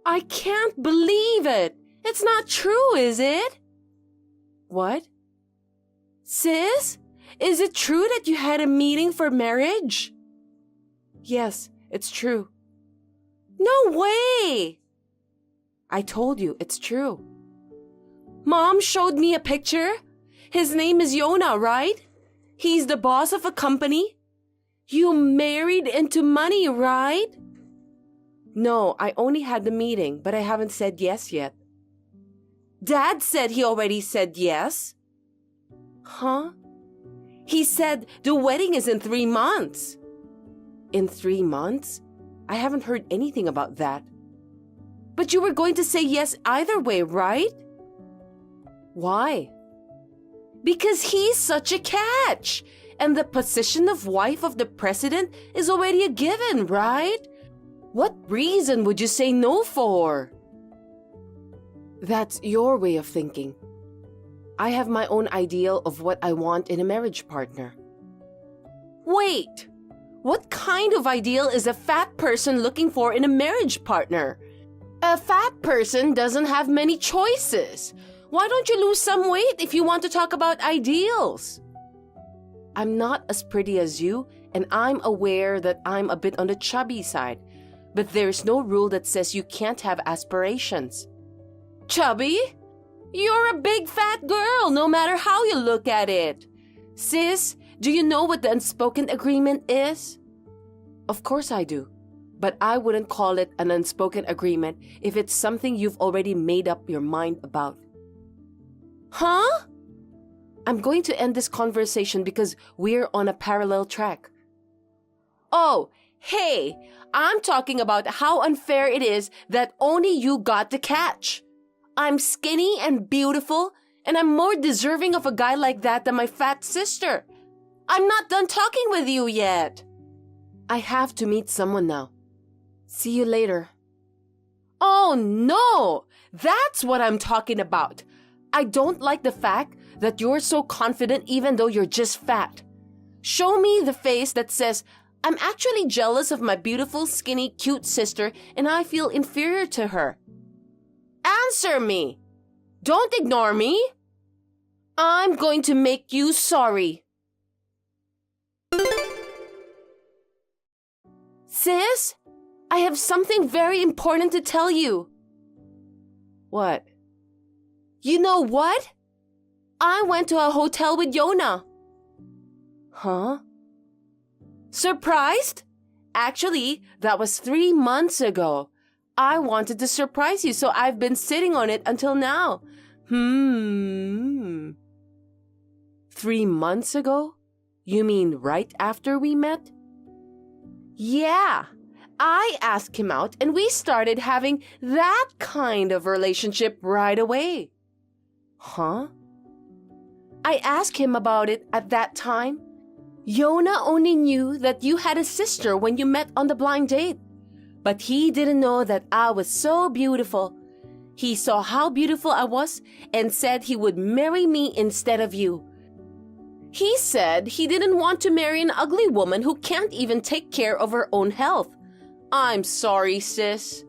I can't believe it. It's not true, is it? What? Sis, is it true that you had a meeting for marriage? Yes, it's true. No way! I told you, it's true. Mom showed me a picture. His name is Yona, right? He's the boss of a company. You married into money, right? No, I only had the meeting, but I haven't said yes yet. Dad said he already said yes. Huh? He said the wedding is in 3 months. In 3 months? I haven't heard anything about that. But you were going to say yes either way, right? Why? Because he's such a catch. And the position of wife of the president is already a given, right? What reason would you say no for? That's your way of thinking. I have my own ideal of what I want in a marriage partner. Wait! What kind of ideal is a fat person looking for in a marriage partner? A fat person doesn't have many choices. Why don't you lose some weight if you want to talk about ideals? I'm not as pretty as you, and I'm aware that I'm a bit on the chubby side. But there's no rule that says you can't have aspirations. Chubby? You're a big fat girl, no matter how you look at it. Sis, do you know what the unspoken agreement is? Of course I do. But I wouldn't call it an unspoken agreement if it's something you've already made up your mind about. Huh? I'm going to end this conversation because we're on a parallel track. Oh, hey, I'm talking about how unfair it is that only you got the catch. I'm skinny and beautiful, and I'm more deserving of a guy like that than my fat sister. I'm not done talking with you yet. I have to meet someone now. See you later. Oh no! That's what I'm talking about. I don't like the fact that you're so confident even though you're just fat. Show me the face that says, I'm actually jealous of my beautiful, skinny, cute sister and I feel inferior to her. Answer me! Don't ignore me! I'm going to make you sorry. Sis, I have something very important to tell you. What? You know what? I went to a hotel with Yona. Huh? Surprised? Actually, that was 3 months ago. I wanted to surprise you, so I've been sitting on it until now. 3 months ago? You mean right after we met? Yeah. I asked him out and we started having that kind of relationship right away. Huh? I asked him about it at that time. Yona only knew that you had a sister when you met on the blind date. But he didn't know that I was so beautiful. He saw how beautiful I was and said he would marry me instead of you. He said he didn't want to marry an ugly woman who can't even take care of her own health. I'm sorry, sis.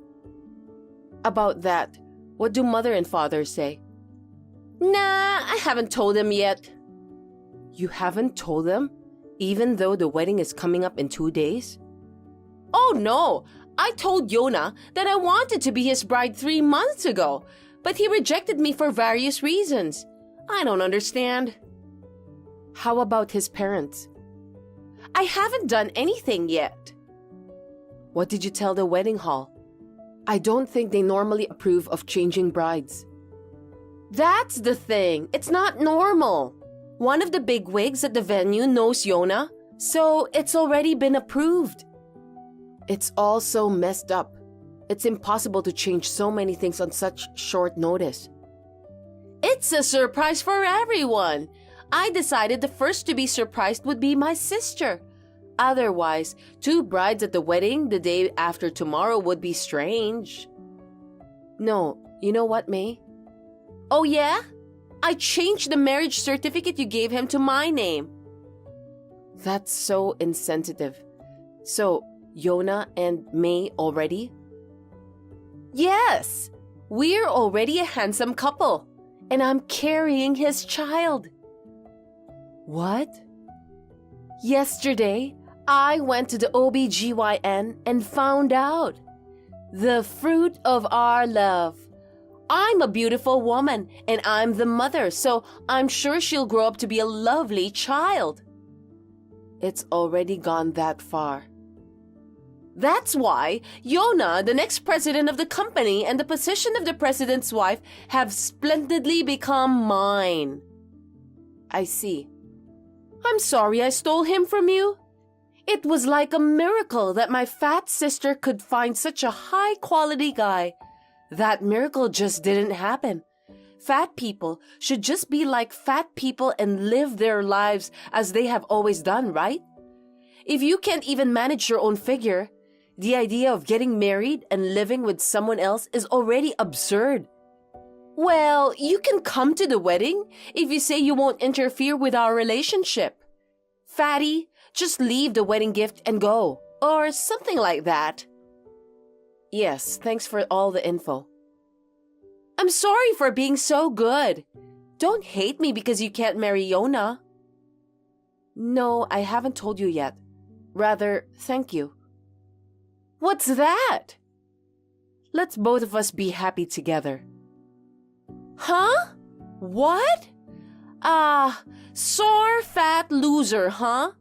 About that, what do mother and father say? Nah, I haven't told them yet. You haven't told them? Even though the wedding is coming up in 2 days? Oh no! I told Yona that I wanted to be his bride 3 months ago, but he rejected me for various reasons. I don't understand. How about his parents? I haven't done anything yet. What did you tell the wedding hall? I don't think they normally approve of changing brides. That's the thing. It's not normal. One of the bigwigs at the venue knows Yona, so it's already been approved. It's all so messed up. It's impossible to change so many things on such short notice. It's a surprise for everyone. I decided the first to be surprised would be my sister. Otherwise, 2 brides at the wedding the day after tomorrow would be strange. No, you know what, May? Oh yeah? I changed the marriage certificate you gave him to my name. That's so insensitive. So, Yona and May already? Yes, we're already a handsome couple, and I'm carrying his child. What? Yesterday, I went to the OBGYN and found out. The fruit of our love. I'm a beautiful woman, and I'm the mother, so I'm sure she'll grow up to be a lovely child. It's already gone that far. That's why Yona, the next president of the company, and the position of the president's wife have splendidly become mine. I see. I'm sorry I stole him from you. It was like a miracle that my fat sister could find such a high-quality guy. That miracle just didn't happen. Fat people should just be like fat people and live their lives as they have always done, right? If you can't even manage your own figure, the idea of getting married and living with someone else is already absurd. Well, you can come to the wedding if you say you won't interfere with our relationship. Fatty, just leave the wedding gift and go, or something like that. Yes, thanks for all the info. I'm sorry for being so good. Don't hate me because you can't marry Yona. No, I haven't told you yet. Rather, thank you. What's that? Let's both of us be happy together. Huh? What? Sore fat loser, huh?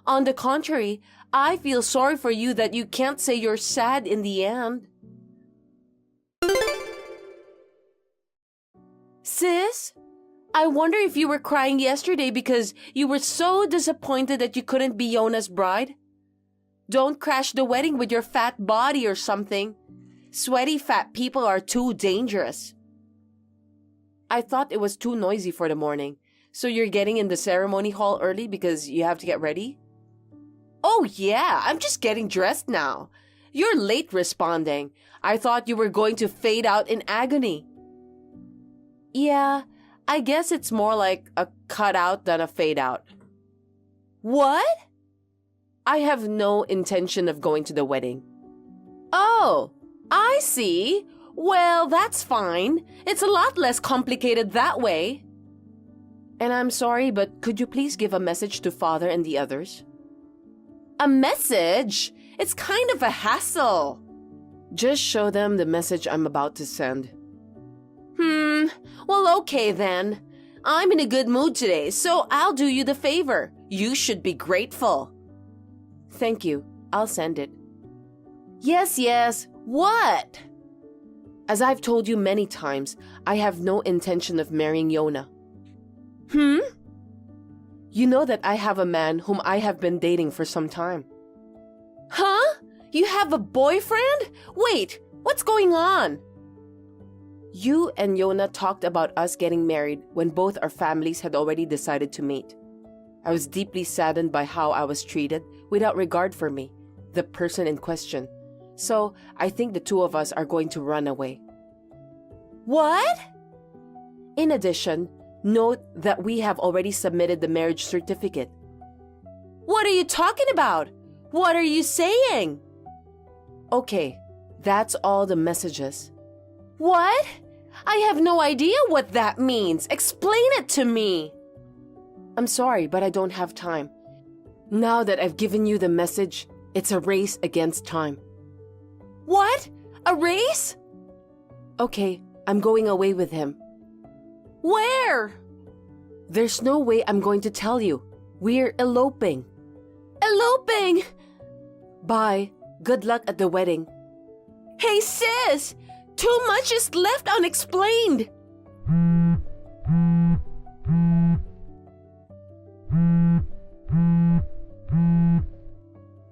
On the contrary, I feel sorry for you that you can't say you're sad in the end. Sis, I wonder if you were crying yesterday because you were so disappointed that you couldn't be Yona's bride. Don't crash the wedding with your fat body or something. Sweaty fat people are too dangerous. I thought it was too noisy for the morning. So you're getting in the ceremony hall early because you have to get ready? Oh yeah, I'm just getting dressed now. You're late responding. I thought you were going to fade out in agony. Yeah, I guess it's more like a cutout than a fade out. What? I have no intention of going to the wedding. Oh, I see. Well, that's fine. It's a lot less complicated that way. And I'm sorry, but could you please give a message to Father and the others? A message? It's kind of a hassle. Just show them the message I'm about to send. Well, okay then. I'm in a good mood today, so I'll do you the favor. You should be grateful. Thank you. I'll send it. Yes. What? As I've told you many times, I have no intention of marrying Yona. You know that I have a man whom I have been dating for some time. Huh? You have a boyfriend? Wait, what's going on? You and Yona talked about us getting married when both our families had already decided to meet. I was deeply saddened by how I was treated without regard for me, the person in question. So I think the two of us are going to run away. What? In addition, note that we have already submitted the marriage certificate. What are you talking about? What are you saying? Okay, that's all the messages. What? I have no idea what that means. Explain it to me. I'm sorry, but I don't have time. Now that I've given you the message, it's a race against time. What? A race? Okay, I'm going away with him. Where? There's no way I'm going to tell you. We're eloping. Eloping? Bye. Good luck at the wedding. Hey sis! Too much is left unexplained.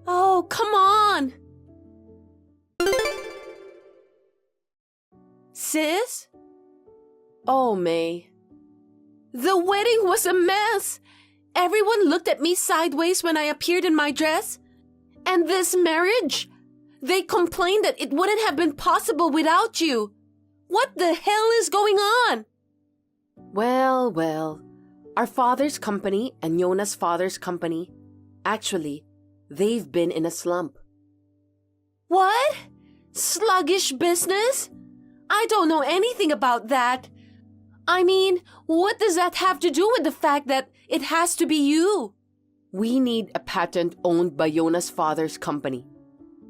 Oh, come on. Sis? Oh, May. The wedding was a mess. Everyone looked at me sideways when I appeared in my dress. And this marriage? They complained that it wouldn't have been possible without you. What the hell is going on? Well, our father's company and Yona's father's company, actually, they've been in a slump. What? Sluggish business? I don't know anything about that. I mean, what does that have to do with the fact that it has to be you? We need a patent owned by Yona's father's company.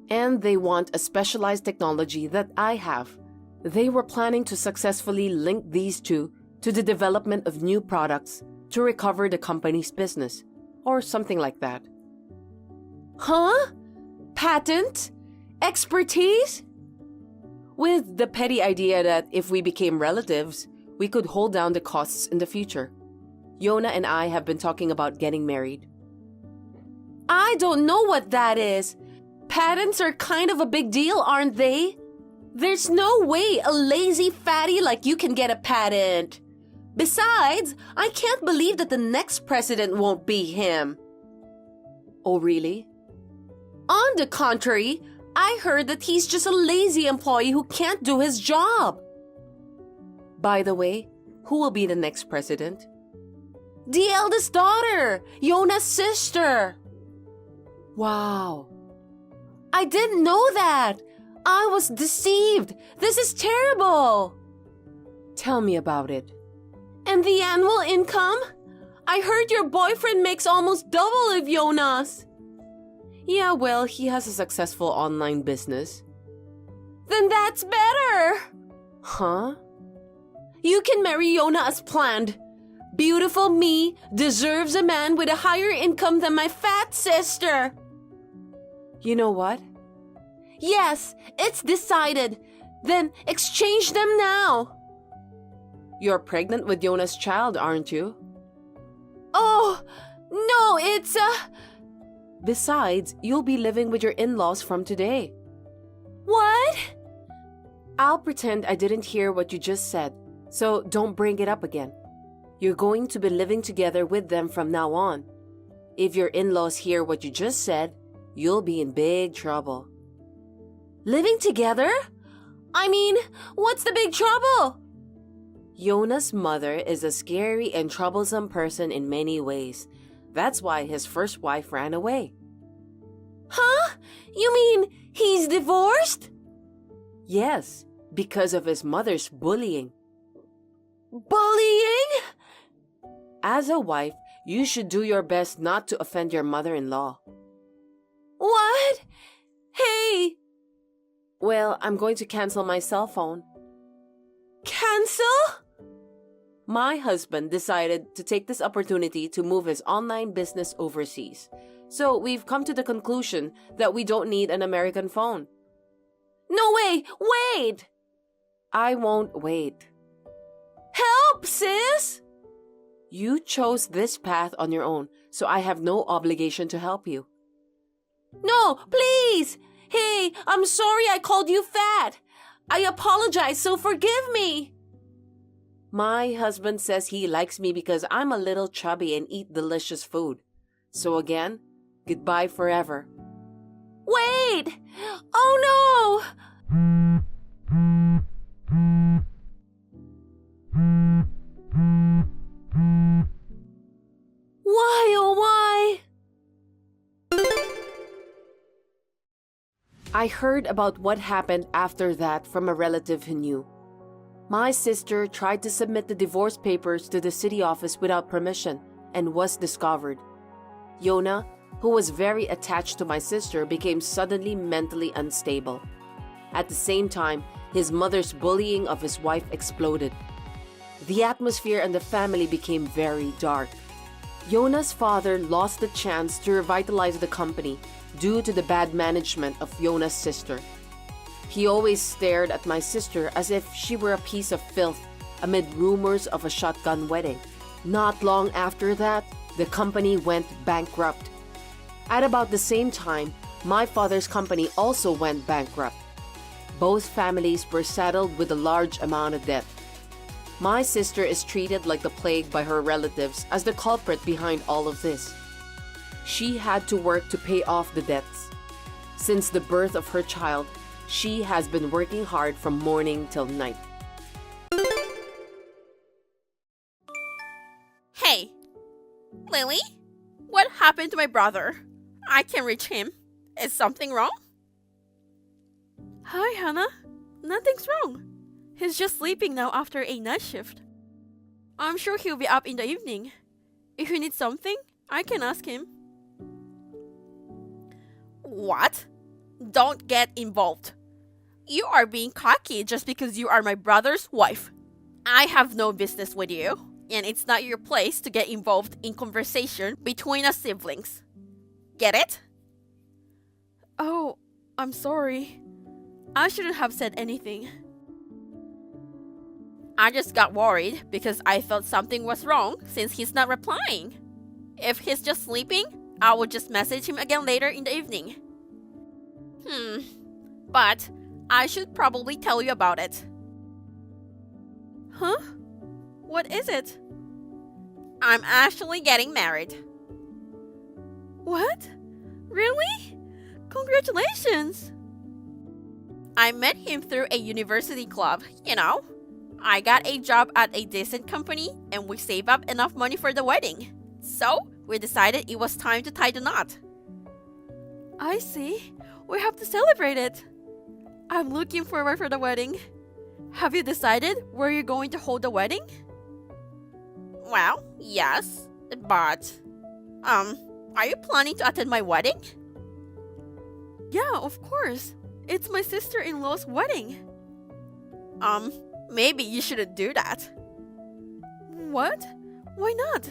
And they want a specialized technology that I have. They were planning to successfully link these two to the development of new products to recover the company's business, or something like that. Huh? Patent? Expertise? With the petty idea that if we became relatives, we could hold down the costs in the future. Yona and I have been talking about getting married. I don't know what that is. Patents are kind of a big deal, aren't they? There's no way a lazy fatty like you can get a patent. Besides, I can't believe that the next president won't be him. Oh, really? On the contrary, I heard that he's just a lazy employee who can't do his job. By the way, who will be the next president? The eldest daughter, Yona's sister. Wow. I didn't know that. I was deceived. This is terrible. Tell me about it. And the annual income? I heard your boyfriend makes almost double of Yona's. Yeah, well, he has a successful online business. Then that's better. Huh? You can marry Yona as planned. Beautiful me deserves a man with a higher income than my fat sister. You know what? Yes, it's decided. Then exchange them now. You're pregnant with Yona's child, aren't you? Oh, no, it's Besides, you'll be living with your in-laws from today. What? I'll pretend I didn't hear what you just said, so don't bring it up again. You're going to be living together with them from now on. If your in-laws hear what you just said, you'll be in big trouble. Living together? I mean, what's the big trouble? Yona's mother is a scary and troublesome person in many ways. That's why his first wife ran away. Huh? You mean he's divorced? Yes, because of his mother's bullying. Bullying? As a wife, you should do your best not to offend your mother-in-law. What? Hey! Well, I'm going to cancel my cell phone. Cancel? My husband decided to take this opportunity to move his online business overseas. So we've come to the conclusion that we don't need an American phone. No way! Wait! I won't wait. Help, sis! You chose this path on your own, so I have no obligation to help you. No, please! Hey, I'm sorry I called you fat. I apologize, so forgive me. My husband says he likes me because I'm a little chubby and eat delicious food. So again, goodbye forever. Wait! Oh no! Why, oh why? I heard about what happened after that from a relative who knew. My sister tried to submit the divorce papers to the city office without permission and was discovered. Yona, who was very attached to my sister, became suddenly mentally unstable. At the same time, his mother's bullying of his wife exploded. The atmosphere and the family became very dark. Yona's father lost the chance to revitalize the company due to the bad management of Yona's sister. He always stared at my sister as if she were a piece of filth amid rumors of a shotgun wedding. Not long after that, the company went bankrupt. At about the same time, my father's company also went bankrupt. Both families were saddled with a large amount of debt. My sister is treated like the plague by her relatives as the culprit behind all of this. She had to work to pay off the debts. Since the birth of her child, she has been working hard from morning till night. Hey, Lily? What happened to my brother? I can't reach him. Is something wrong? Hi, Hannah. Nothing's wrong. He's just sleeping now after a night shift. I'm sure he'll be up in the evening. If you need something, I can ask him. What? Don't get involved. You are being cocky just because you are my brother's wife. I have no business with you, and it's not your place to get involved in conversation between us siblings. Get it? Oh, I'm sorry. I shouldn't have said anything. I just got worried because I thought something was wrong since he's not replying. If he's just sleeping, I will just message him again later in the evening. But I should probably tell you about it. Huh? What is it? I'm actually getting married. What? Really? Congratulations! I met him through a university club, you know. I got a job at a decent company and we saved up enough money for the wedding. So, we decided it was time to tie the knot. I see. We have to celebrate it. I'm looking forward for the wedding. Have you decided where you're going to hold the wedding? Well, yes, but are you planning to attend my wedding? Yeah, of course. It's my sister-in-law's wedding. Maybe you shouldn't do that. What? Why not?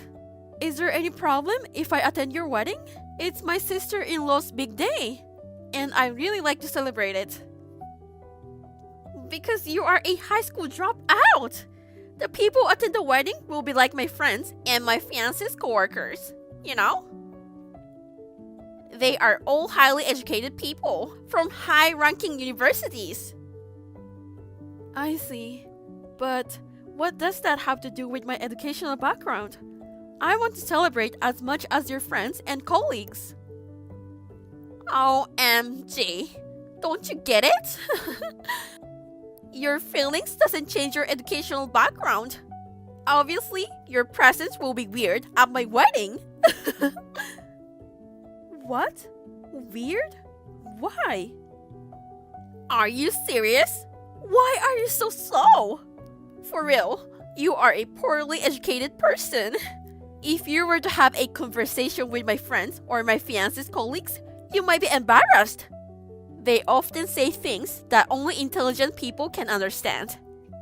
Is there any problem if I attend your wedding? It's my sister-in-law's big day, and I really like to celebrate it. Because you are a high school dropout! The people who attend the wedding will be like my friends and my fiancé's coworkers, you know? They are all highly educated people from high-ranking universities. I see. But what does that have to do with my educational background? I want to celebrate as much as your friends and colleagues. OMG. Don't you get it? Your feelings doesn't change your educational background. Obviously, your presence will be weird at my wedding. What? Weird? Why? Are you serious? Why are you so slow? For real, you are a poorly educated person. If you were to have a conversation with my friends or my fiancé's colleagues, you might be embarrassed. They often say things that only intelligent people can understand.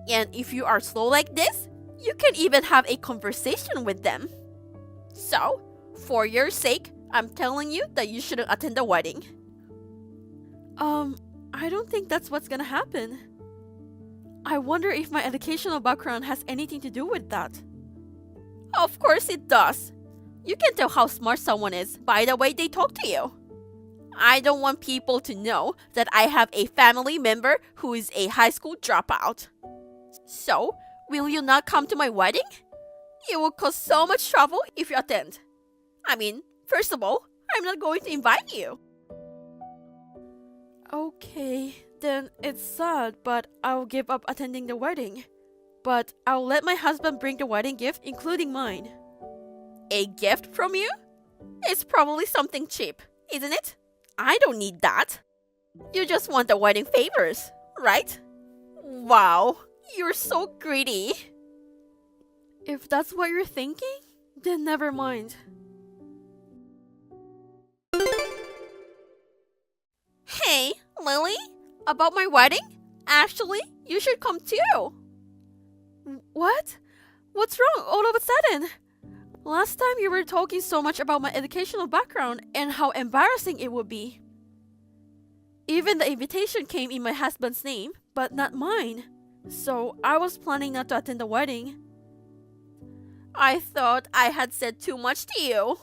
And if you are slow like this, you can even have a conversation with them. So, for your sake, I'm telling you that you shouldn't attend the wedding. I don't think that's what's gonna happen. I wonder if my educational background has anything to do with that. Of course it does. You can tell how smart someone is by the way they talk to you. I don't want people to know that I have a family member who is a high school dropout. So, will you not come to my wedding? You will cause so much trouble if you attend. I mean, first of all, I'm not going to invite you. Okay, then it's sad, but I'll give up attending the wedding. But I'll let my husband bring the wedding gift, including mine. A gift from you? It's probably something cheap, isn't it? I don't need that. You just want the wedding favors, right? Wow, you're so greedy. If that's what you're thinking, then never mind. Hey, Lily, about my wedding? Actually, you should come too. What? What's wrong all of a sudden? Last time you were talking so much about my educational background and how embarrassing it would be. Even the invitation came in my husband's name, but not mine. So I was planning not to attend the wedding. I thought I had said too much to you.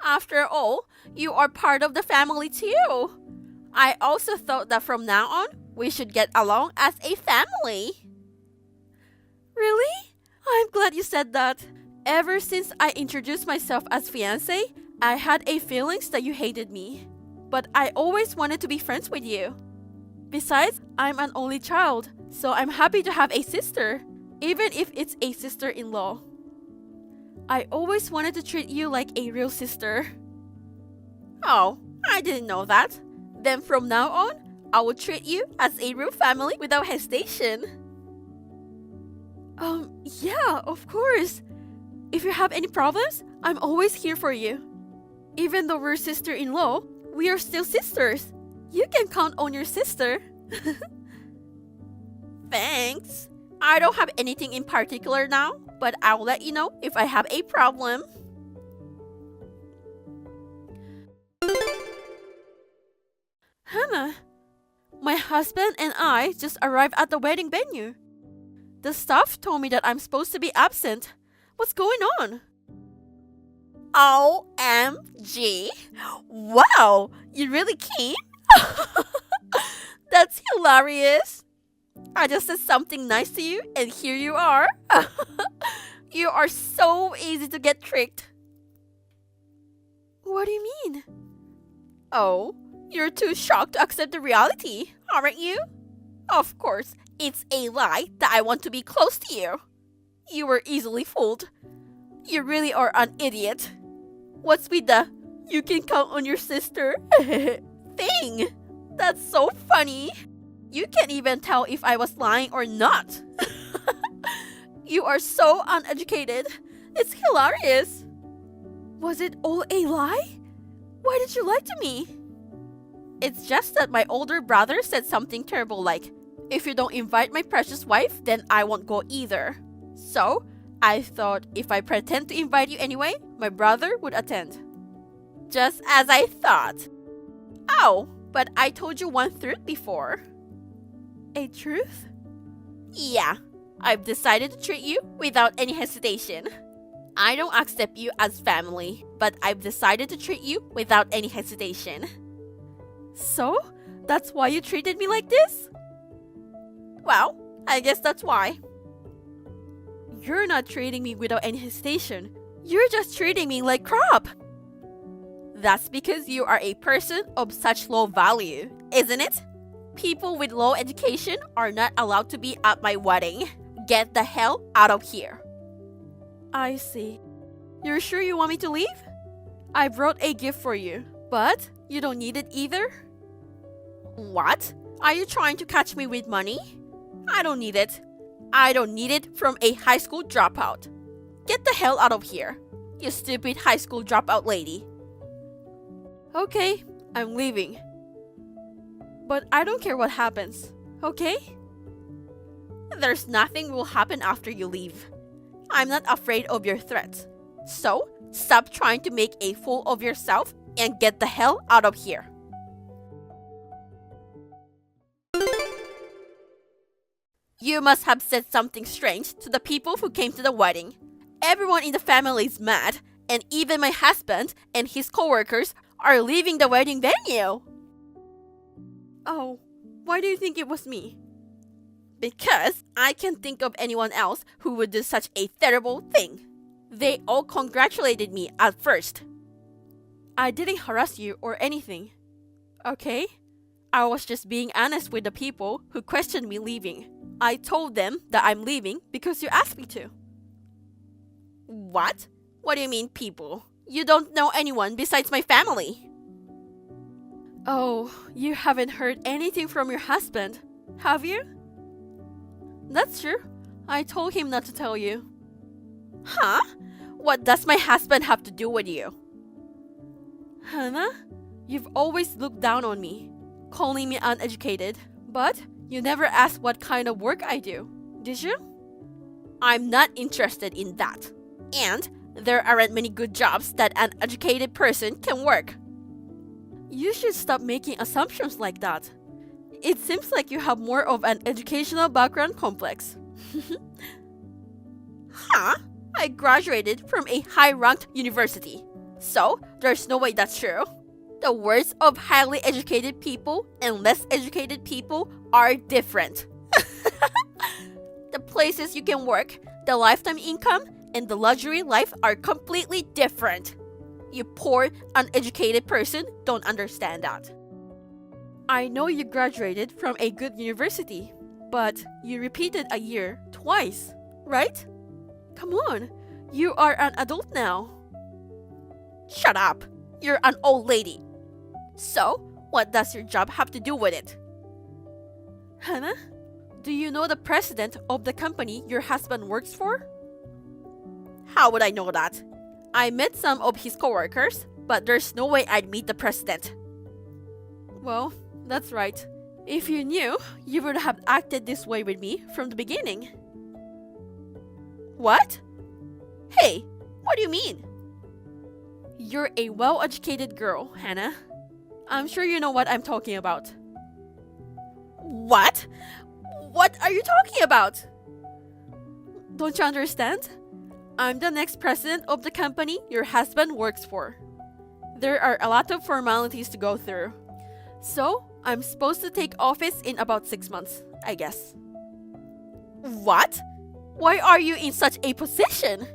After all, you are part of the family too. I also thought that from now on, we should get along as a family. Really? I'm glad you said that. Ever since I introduced myself as fiancé, I had a feelings that you hated me. But I always wanted to be friends with you. Besides, I'm an only child, so I'm happy to have a sister, even if it's a sister-in-law. I always wanted to treat you like a real sister. Oh, I didn't know that. Then from now on, I will treat you as a real family without hesitation. Yeah, of course. If you have any problems, I'm always here for you. Even though we're sister-in-law, we are still sisters. You can count on your sister. Thanks. I don't have anything in particular now, but I'll let you know if I have a problem. Hannah, my husband and I just arrived at the wedding venue. The staff told me that I'm supposed to be absent. What's going on? OMG! Wow, you really came? That's hilarious. I just said something nice to you and here you are. You are so easy to get tricked. What do you mean? Oh, you're too shocked to accept the reality, aren't you? Of course, it's a lie that I want to be close to you. You were easily fooled. You really are an idiot. What's with the "you can count on your sister" thing? That's so funny. You can't even tell if I was lying or not. You are so uneducated. It's hilarious. Was it all a lie? Why did you lie to me? It's just that my older brother said something terrible like, "If you don't invite my precious wife, then I won't go either." So, I thought if I pretend to invite you anyway, my brother would attend. Just as I thought. Oh, but I told you one truth before. A truth? Yeah, I've decided to treat you without any hesitation. I don't accept you as family, but I've decided to treat you without any hesitation. So, that's why you treated me like this? Well, I guess that's why. You're not treating me without any hesitation. You're just treating me like crap. That's because you are a person of such low value, isn't it? People with low education are not allowed to be at my wedding. Get the hell out of here. I see. You're sure you want me to leave? I brought a gift for you, but you don't need it either? What? Are you trying to catch me with money? I don't need it. I don't need it from a high school dropout. Get the hell out of here, you stupid high school dropout lady. Okay, I'm leaving. But I don't care what happens, okay? There's nothing will happen after you leave. I'm not afraid of your threats. So, stop trying to make a fool of yourself and get the hell out of here. You must have said something strange to the people who came to the wedding. Everyone in the family is mad, and even my husband and his coworkers are leaving the wedding venue. Oh, why do you think it was me? Because I can't think of anyone else who would do such a terrible thing. They all congratulated me at first. I didn't harass you or anything. Okay? I was just being honest with the people who questioned me leaving. I told them that I'm leaving because you asked me to. What? What do you mean, people? You don't know anyone besides my family. Oh, you haven't heard anything from your husband, have you? That's true. I told him not to tell you. Huh? What does my husband have to do with you? Hannah, you've always looked down on me, calling me uneducated, but you never asked what kind of work I do, did you? I'm not interested in that. And there aren't many good jobs that an educated person can work. You should stop making assumptions like that. It seems like you have more of an educational background complex. Huh? I graduated from a high-ranked university. So, there's no way that's true. The words of highly educated people and less educated people are different. The places you can work, the lifetime income, and the luxury life are completely different. You poor, uneducated person don't understand that. I know you graduated from a good university, but you repeated a year twice, right? Come on, you are an adult now. Shut up, you're an old lady. So, what does your job have to do with it? Hannah, do you know the president of the company your husband works for? How would I know that? I met some of his coworkers, but there's no way I'd meet the president. Well, that's right. If you knew, you would have acted this way with me from the beginning. What? Hey, what do you mean? You're a well-educated girl, Hannah. I'm sure you know what I'm talking about. What? What are you talking about? Don't you understand? I'm the next president of the company your husband works for. There are a lot of formalities to go through. So, I'm supposed to take office in about 6 months, I guess. What? Why are you in such a position?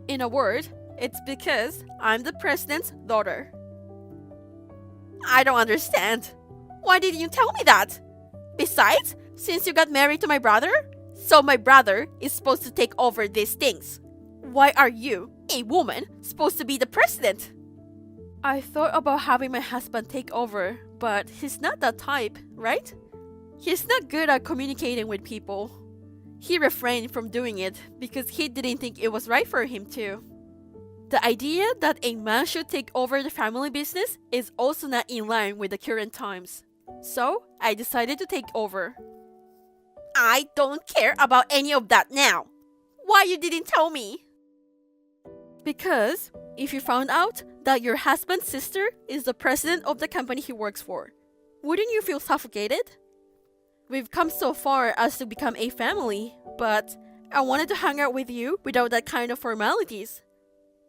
In a word, it's because I'm the president's daughter. I don't understand. Why didn't you tell me that? Besides, since you got married to my brother, so my brother is supposed to take over these things. Why are you, a woman, supposed to be the president? I thought about having my husband take over, but he's not that type, right? He's not good at communicating with people. He refrained from doing it because he didn't think it was right for him to. The idea that a man should take over the family business is also not in line with the current times. So, I decided to take over. I don't care about any of that now. Why you didn't tell me? Because if you found out that your husband's sister is the president of the company he works for, wouldn't you feel suffocated? We've come so far as to become a family, but I wanted to hang out with you without that kind of formalities.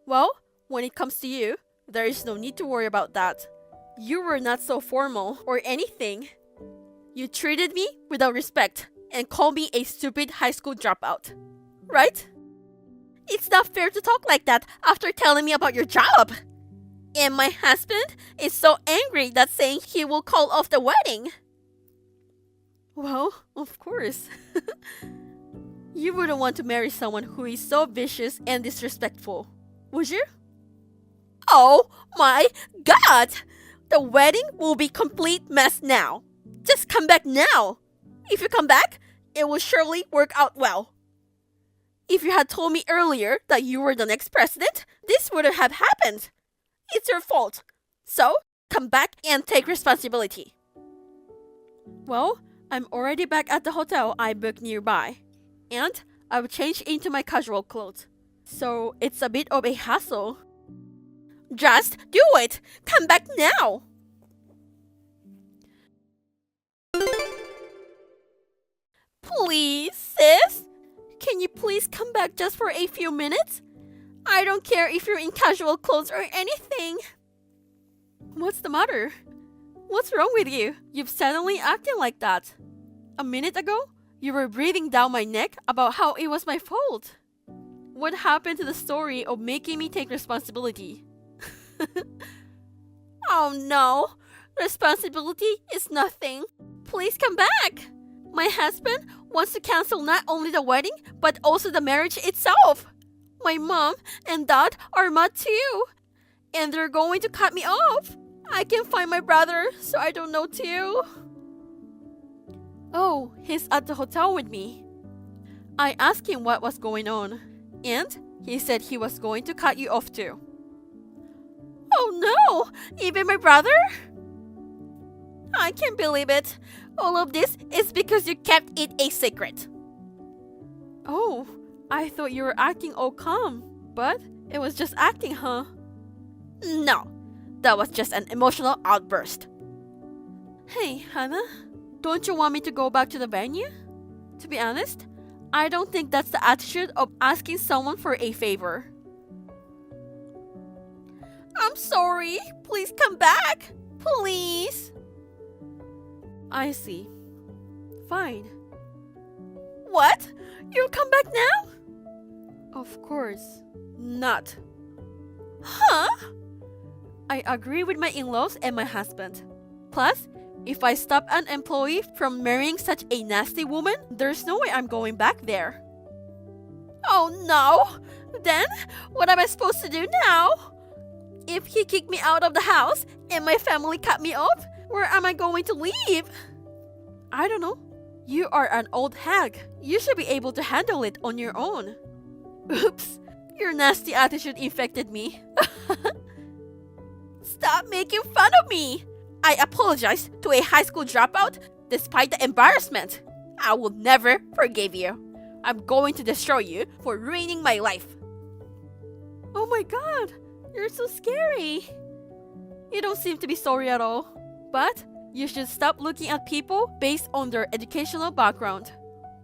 Well, when it comes to you, there is no need to worry about that. You were not so formal or anything. You treated me without respect and called me a stupid high school dropout. Right? It's not fair to talk like that after telling me about your job. And my husband is so angry that saying he will call off the wedding. Well, of course. You wouldn't want to marry someone who is so vicious and disrespectful, would you? Oh my God! The wedding will be complete mess now. Just come back now. If you come back, it will surely work out well. If you had told me earlier that you were the next president, this wouldn't have happened. It's your fault. So, come back and take responsibility. Well, I'm already back at the hotel I booked nearby. And I've changed into my casual clothes. So, it's a bit of a hassle. Just do it! Come back now! Please, sis? Can you please come back just for a few minutes? I don't care if you're in casual clothes or anything. What's the matter? What's wrong with you? You've suddenly acting like that. A minute ago, you were breathing down my neck about how it was my fault. What happened to the story of making me take responsibility? Oh no! Responsibility is nothing. Please come back! My husband wants to cancel not only the wedding, but also the marriage itself. My mom and dad are mad too. And they're going to cut me off. I can't find my brother, so I don't know too. Oh, he's at the hotel with me. I asked him what was going on, and he said he was going to cut you off too. Oh no! Even my brother? I can't believe it. All of this is because you kept it a secret. Oh, I thought you were acting all calm, but it was just acting, huh? No, that was just an emotional outburst. Hey, Hannah, don't you want me to go back to the venue? To be honest, I don't think that's the attitude of asking someone for a favor. I'm sorry. Please come back. Please. I see. Fine. What? You'll come back now? Of course not. Huh? I agree with my in-laws and my husband. Plus, if I stop an employee from marrying such a nasty woman, there's no way I'm going back there. Oh no! Then, what am I supposed to do now? If he kicked me out of the house and my family cut me off, where am I going to live? I don't know. You are an old hag. You should be able to handle it on your own. Oops. Your nasty attitude infected me. Stop making fun of me! I apologize to a high school dropout despite the embarrassment. I will never forgive you. I'm going to destroy you for ruining my life. Oh my god, you're so scary. You don't seem to be sorry at all. But you should stop looking at people based on their educational background.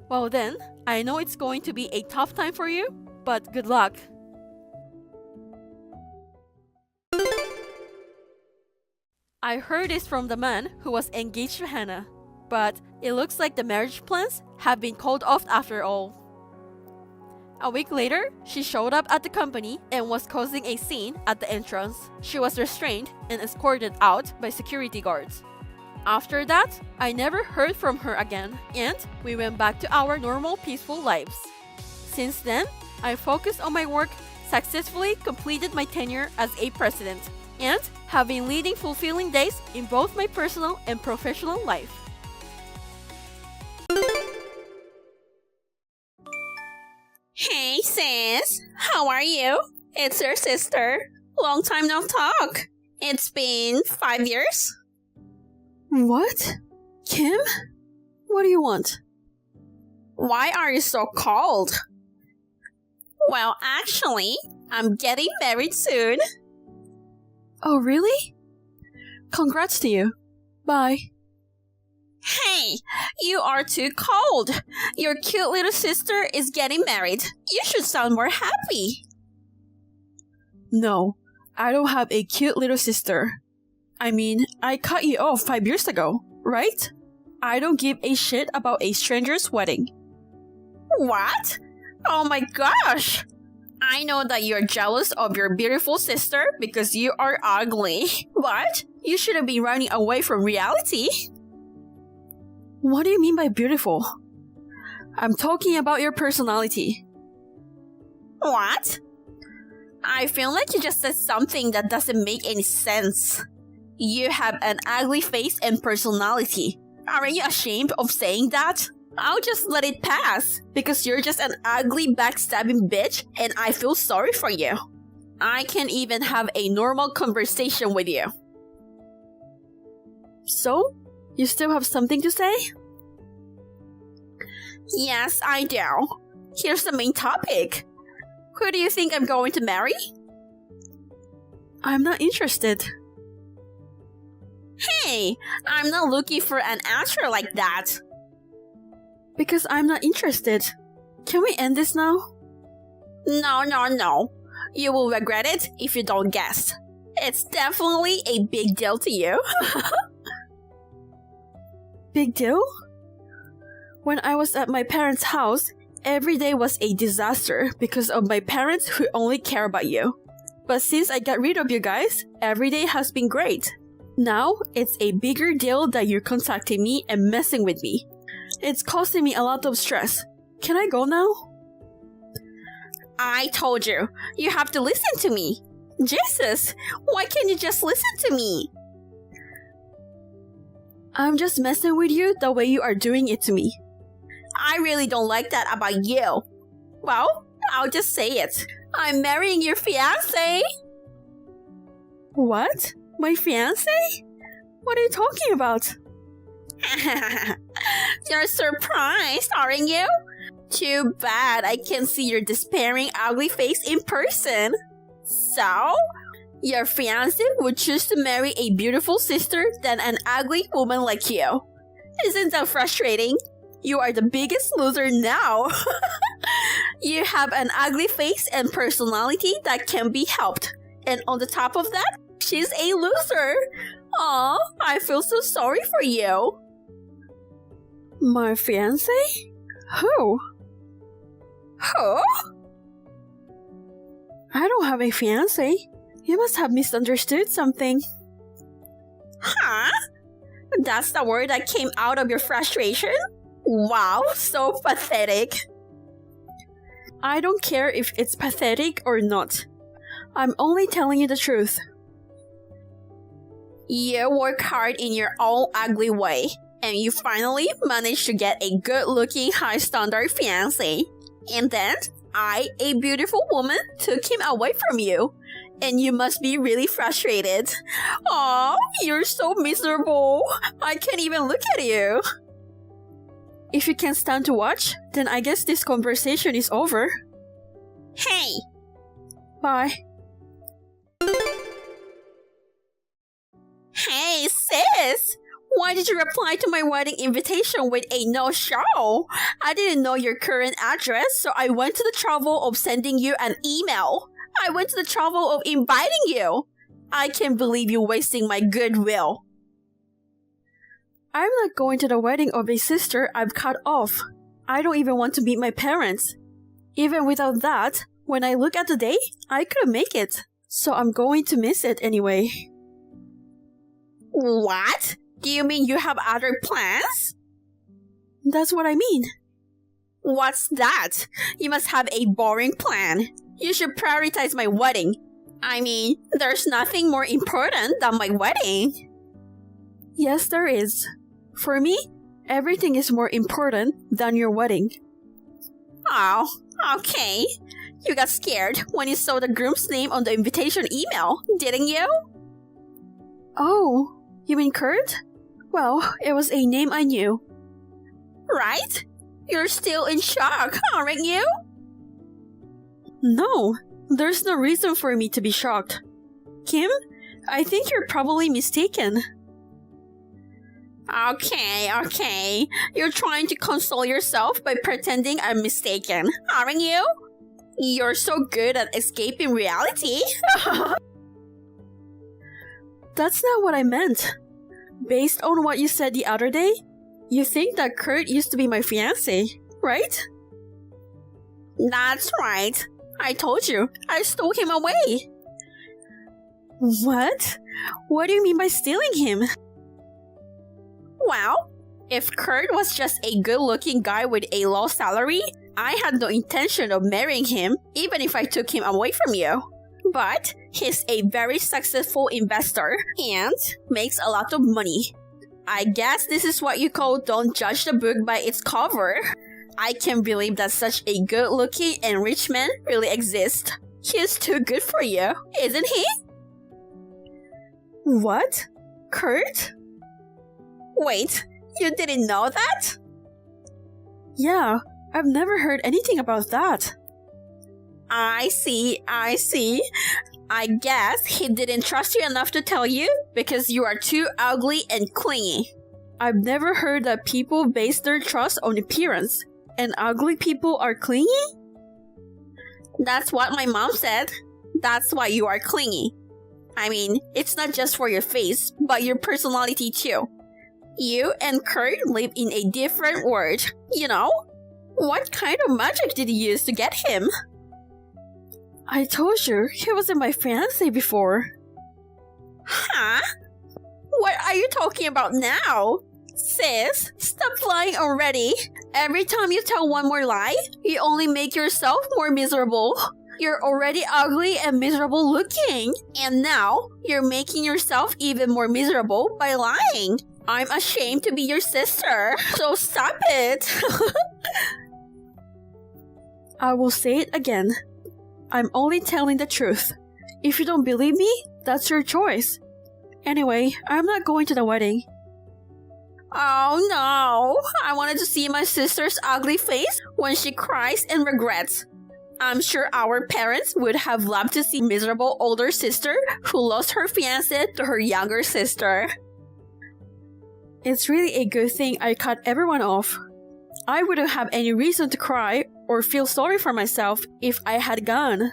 Well then, I know it's going to be a tough time for you, but good luck. I heard this from the man who was engaged to Hannah, but it looks like the marriage plans have been called off after all. A week later, she showed up at the company and was causing a scene at the entrance. She was restrained and escorted out by security guards. After that, I never heard from her again, and we went back to our normal peaceful lives. Since then, I focused on my work, successfully completed my tenure as a president, and have been leading fulfilling days in both my personal and professional life. Hey sis, how are you? It's your sister. Long time no talk. It's been 5 years? What? Kim? What do you want? Why are you so cold? Well, actually, I'm getting married soon. Oh, really? Congrats to you. Bye. Hey, you are too cold. Your cute little sister is getting married. You should sound more happy. No, I don't have a cute little sister. I mean, I cut you off 5 years ago, right? I don't give a shit about a stranger's wedding. What? Oh my gosh! I know that you're jealous of your beautiful sister because you are ugly. But you shouldn't be running away from reality. What do you mean by beautiful? I'm talking about your personality. What? I feel like you just said something that doesn't make any sense. You have an ugly face and personality. Aren't you ashamed of saying that? I'll just let it pass because you're just an ugly backstabbing bitch and I feel sorry for you. I can't even have a normal conversation with you. So? You still have something to say? Yes, I do. Here's the main topic. Who do you think I'm going to marry? I'm not interested. Hey, I'm not looking for an answer like that. Because I'm not interested. Can we end this now? No. You will regret it if you don't guess. It's definitely a big deal to you. Big deal? When I was at my parents' house, every day was a disaster because of my parents who only care about you. But since I got rid of you guys, every day has been great. Now, it's a bigger deal that you're contacting me and messing with me. It's causing me a lot of stress. Can I go now? I told you, you have to listen to me. Jesus, why can't you just listen to me? I'm just messing with you the way you are doing it to me. I really don't like that about you. Well, I'll just say it. I'm marrying your fiancé. What? My fiancé? What are you talking about? You're surprised, aren't you? Too bad I can't see your despairing, ugly face in person. So, your fiancé would choose to marry a beautiful sister than an ugly woman like you. Isn't that frustrating? You are the biggest loser now. You have an ugly face and personality that can be helped. And on the top of that, she's a loser. Aw, I feel so sorry for you. My fiancé? Who? Who? I don't have a fiancé. You must have misunderstood something. Huh? That's the word that came out of your frustration? Wow, so pathetic. I don't care if it's pathetic or not. I'm only telling you the truth. You work hard in your own ugly way, and you finally managed to get a good-looking, high-standard fiancé. And then, I, a beautiful woman, took him away from you. And you must be really frustrated. Aw, you're so miserable. I can't even look at you. If you can't stand to watch, then I guess this conversation is over. Hey! Bye. Hey, sis! Why did you reply to my wedding invitation with a no-show? I didn't know your current address, so I went to the trouble of sending you an email. I went to the trouble of inviting you. I can't believe you wasting my goodwill. I'm not going to the wedding of a sister I've cut off. I don't even want to meet my parents. Even without that, when I look at the day, I couldn't make it. So I'm going to miss it anyway. What? Do you mean you have other plans? That's what I mean. What's that? You must have a boring plan. You should prioritize my wedding. I mean, there's nothing more important than my wedding. Yes, there is. For me, everything is more important than your wedding. Oh, okay. You got scared when you saw the groom's name on the invitation email, didn't you? Oh, you mean Kurt? Well, it was a name I knew. Right? You're still in shock, aren't you? No, there's no reason for me to be shocked. Kim, I think you're probably mistaken. Okay. You're trying to console yourself by pretending I'm mistaken, aren't you? You're so good at escaping reality. That's not what I meant. Based on what you said the other day, you think that Kurt used to be my fiancé, right? That's right. I told you, I stole him away. What? What do you mean by stealing him? Well, if Kurt was just a good-looking guy with a low salary, I had no intention of marrying him, even if I took him away from you. But he's a very successful investor and makes a lot of money. I guess this is what you call don't judge the book by its cover. I can't believe that such a good-looking and rich man really exists. He's too good for you, isn't he? What? Kurt? Wait, you didn't know that? Yeah, I've never heard anything about that. I see. I guess he didn't trust you enough to tell you because you are too ugly and clingy. I've never heard that people base their trust on appearance, and ugly people are clingy? That's what my mom said. That's why you are clingy. I mean, it's not just for your face, but your personality too. You and Kurt live in a different world, you know? What kind of magic did you use to get him? I told you, he wasn't my fiancé before. Huh? What are you talking about now? Sis, stop lying already. Every time you tell one more lie, you only make yourself more miserable. You're already ugly and miserable looking. And now, you're making yourself even more miserable by lying. I'm ashamed to be your sister, so stop it. I will say it again. I'm only telling the truth. If you don't believe me, that's your choice. Anyway, I'm not going to the wedding. Oh no! I wanted to see my sister's ugly face when she cries and regrets. I'm sure our parents would have loved to see miserable older sister who lost her fiancé to her younger sister. It's really a good thing I cut everyone off. I wouldn't have any reason to cry or feel sorry for myself if I had gone.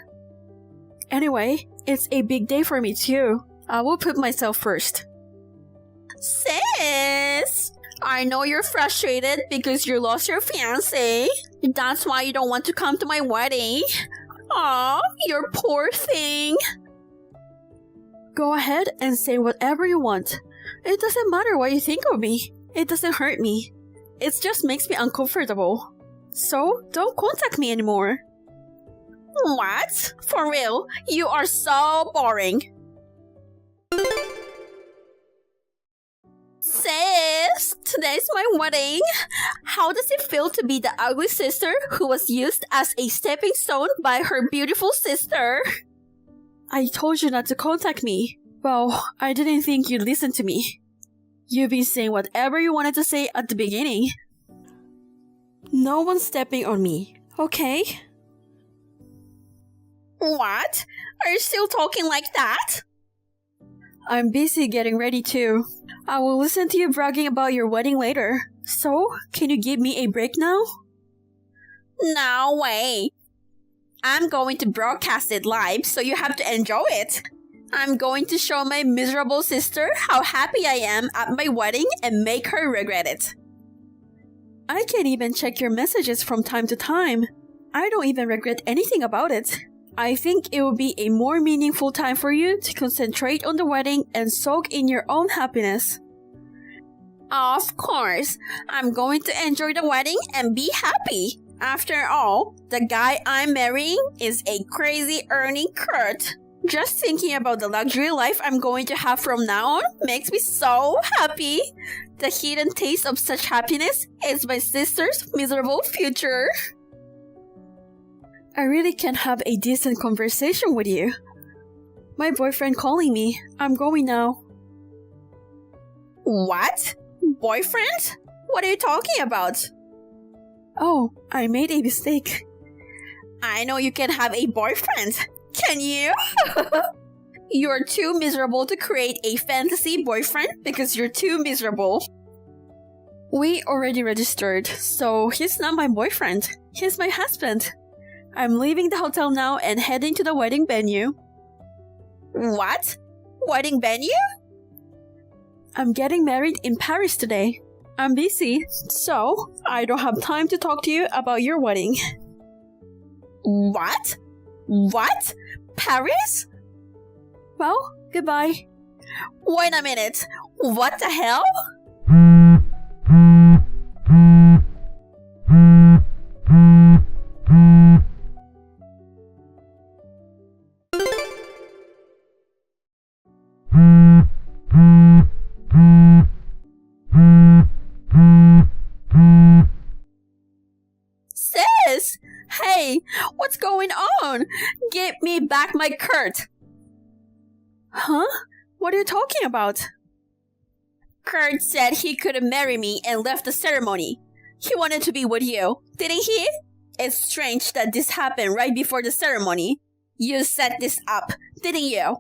Anyway, it's a big day for me too. I will put myself first. Sis! I know you're frustrated because you lost your fiancé. That's why you don't want to come to my wedding. Aw, you poor thing. Go ahead and say whatever you want. It doesn't matter what you think of me. It doesn't hurt me. It just makes me uncomfortable. So, don't contact me anymore. What? For real? You are so boring. Sis, Today's my wedding. How does it feel to be the ugly sister who was used as a stepping stone by her beautiful sister? I told you not to contact me. Well, I didn't think you'd listen to me. You've been saying whatever you wanted to say at the beginning. No one's stepping on me, okay? What? Are you still talking like that? I'm busy getting ready too. I will listen to you bragging about your wedding later. So, can you give me a break now? No way. I'm going to broadcast it live, so you have to enjoy it. I'm going to show my miserable sister how happy I am at my wedding and make her regret it. I can't even check your messages from time to time. I don't even regret anything about it. I think it will be a more meaningful time for you to concentrate on the wedding and soak in your own happiness. Of course, I'm going to enjoy the wedding and be happy. After all, the guy I'm marrying is a crazy Ernie Kurt. Just thinking about the luxury life I'm going to have from now on makes me so happy. The hidden taste of such happiness is my sister's miserable future. I really can't have a decent conversation with you. My boyfriend calling me. I'm going now. What? Boyfriend? What are you talking about? Oh, I made a mistake. I know you can have a boyfriend. Can you? You're too miserable to create a fantasy boyfriend because you're too miserable. We already registered, so he's not my boyfriend. He's my husband. I'm leaving the hotel now and heading to the wedding venue. What? Wedding venue? I'm getting married in Paris today. I'm busy, so I don't have time to talk to you about your wedding. What? What? Paris? Well, goodbye. Wait a minute. What the hell? Sis! Hey, what's going on? Give me back my Kurt. Huh? What are you talking about? Kurt said he couldn't marry me and left the ceremony. He wanted to be with you, didn't he? It's strange that this happened right before the ceremony. You set this up, didn't you?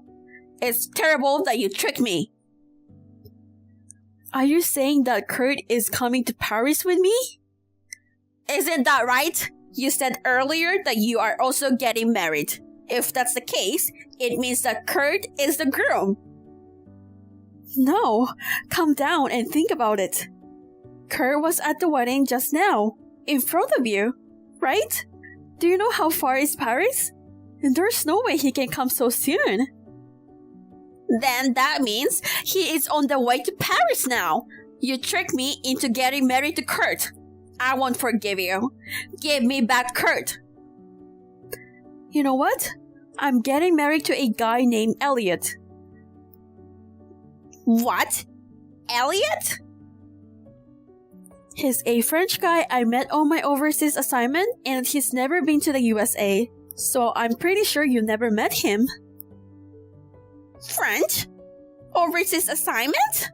It's terrible that you tricked me. Are you saying that Kurt is coming to Paris with me? Isn't that right? You said earlier that you are also getting married. If that's the case, it means that Kurt is the groom. No, calm down and think about it. Kurt was at the wedding just now, in front of you, right? Do you know how far is Paris? And there's no way he can come so soon. Then that means he is on the way to Paris now. You tricked me into getting married to Kurt. I won't forgive you. Give me back Kurt. You know what? I'm getting married to a guy named Elliot. What? Elliot? He's a French guy I met on my overseas assignment, and he's never been to the USA, so I'm pretty sure you never met him. French? Overseas assignment?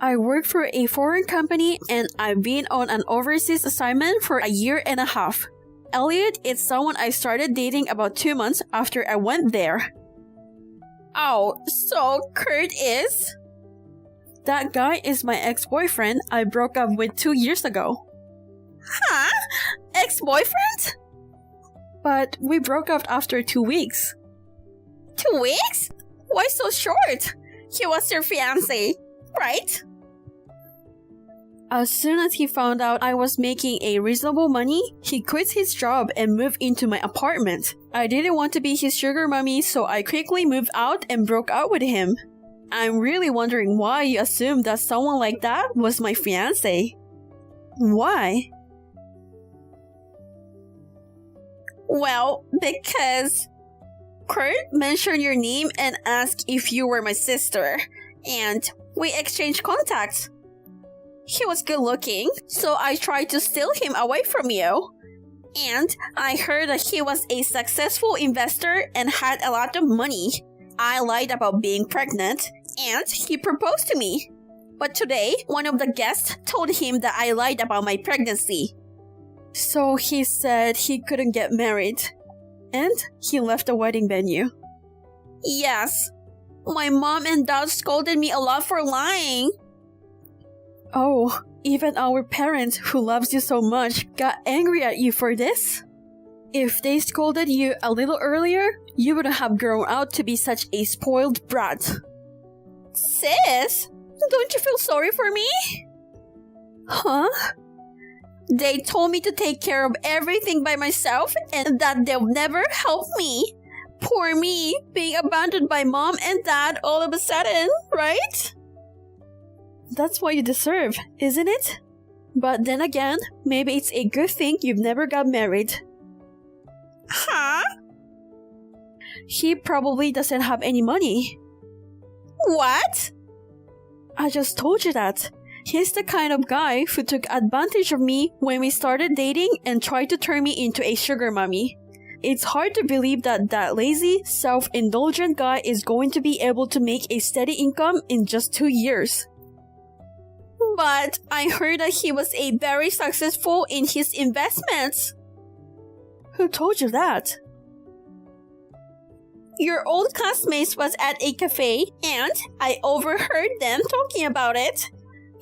I work for a foreign company, and I've been on an overseas assignment for a year and a half. Elliot is someone I started dating about 2 months after I went there. Oh, so Kurt is? That guy is my ex-boyfriend I broke up with 2 years ago. Huh? Ex-boyfriend? But we broke up after 2 weeks. 2 weeks? Why so short? He was your fiancé, right? As soon as he found out I was making a reasonable money, he quit his job and moved into my apartment. I didn't want to be his sugar mommy, so I quickly moved out and broke up with him. I'm really wondering why you assumed that someone like that was my fiancé. Why? Well, because Kurt mentioned your name and asked if you were my sister, and we exchanged contacts. He was good looking, so I tried to steal him away from you. And I heard that he was a successful investor and had a lot of money. I lied about being pregnant, and he proposed to me. But today, one of the guests told him that I lied about my pregnancy. So he said he couldn't get married. And he left the wedding venue. Yes. My mom and dad scolded me a lot for lying. Oh, even our parents, who loves you so much, got angry at you for this? If they scolded you a little earlier, you wouldn't have grown out to be such a spoiled brat. Sis, don't you feel sorry for me? Huh? They told me to take care of everything by myself and that they'll never help me. Poor me, being abandoned by mom and dad all of a sudden, right? That's what you deserve, isn't it? But then again, maybe it's a good thing you've never got married. Huh? He probably doesn't have any money. What? I just told you that. He's the kind of guy who took advantage of me when we started dating and tried to turn me into a sugar mommy. It's hard to believe that that lazy, self-indulgent guy is going to be able to make a steady income in just 2 years. But I heard that he was very successful in his investments. Who told you that? Your old classmates was at a cafe and I overheard them talking about it.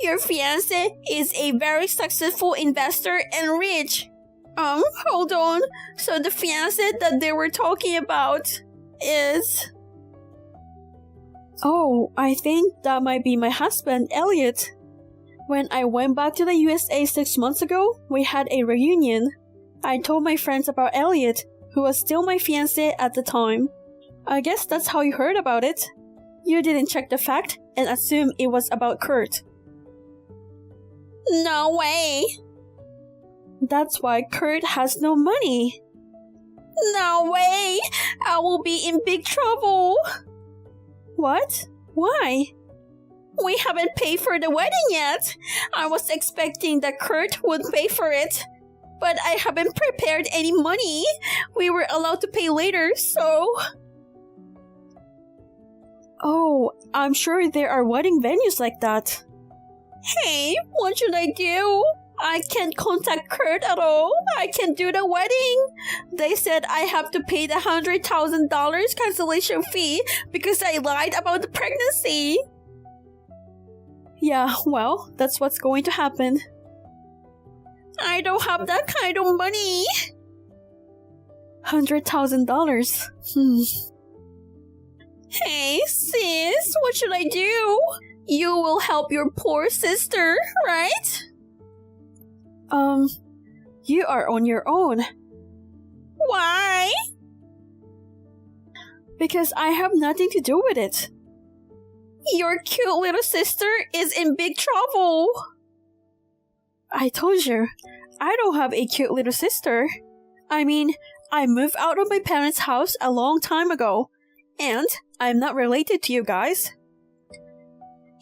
Your fiancé is a very successful investor and rich. Hold on. So the fiancé that they were talking about is... Oh, I think that might be my husband, Elliot. When I went back to the USA 6 months ago, we had a reunion. I told my friends about Elliot, who was still my fiancé at the time. I guess that's how you heard about it. You didn't check the fact and assume it was about Kurt. No way. That's why Kurt has no money. No way. I will be in big trouble. What? Why? We haven't paid for the wedding yet. I was expecting that Kurt would pay for it. But I haven't prepared any money. We were allowed to pay later, so... Oh, I'm sure there are wedding venues like that. Hey, what should I do? I can't contact Kurt at all. I can't do the wedding. They said I have to pay the $100,000 cancellation fee because I lied about the pregnancy. Yeah, well, that's what's going to happen. I don't have that kind of money. $100,000. Hey, sis, what should I do? You will help your poor sister, right? You are on your own. Why? Because I have nothing to do with it. Your cute little sister is in big trouble. I told you, I don't have a cute little sister. I mean, I moved out of my parents' house a long time ago, and I'm not related to you guys.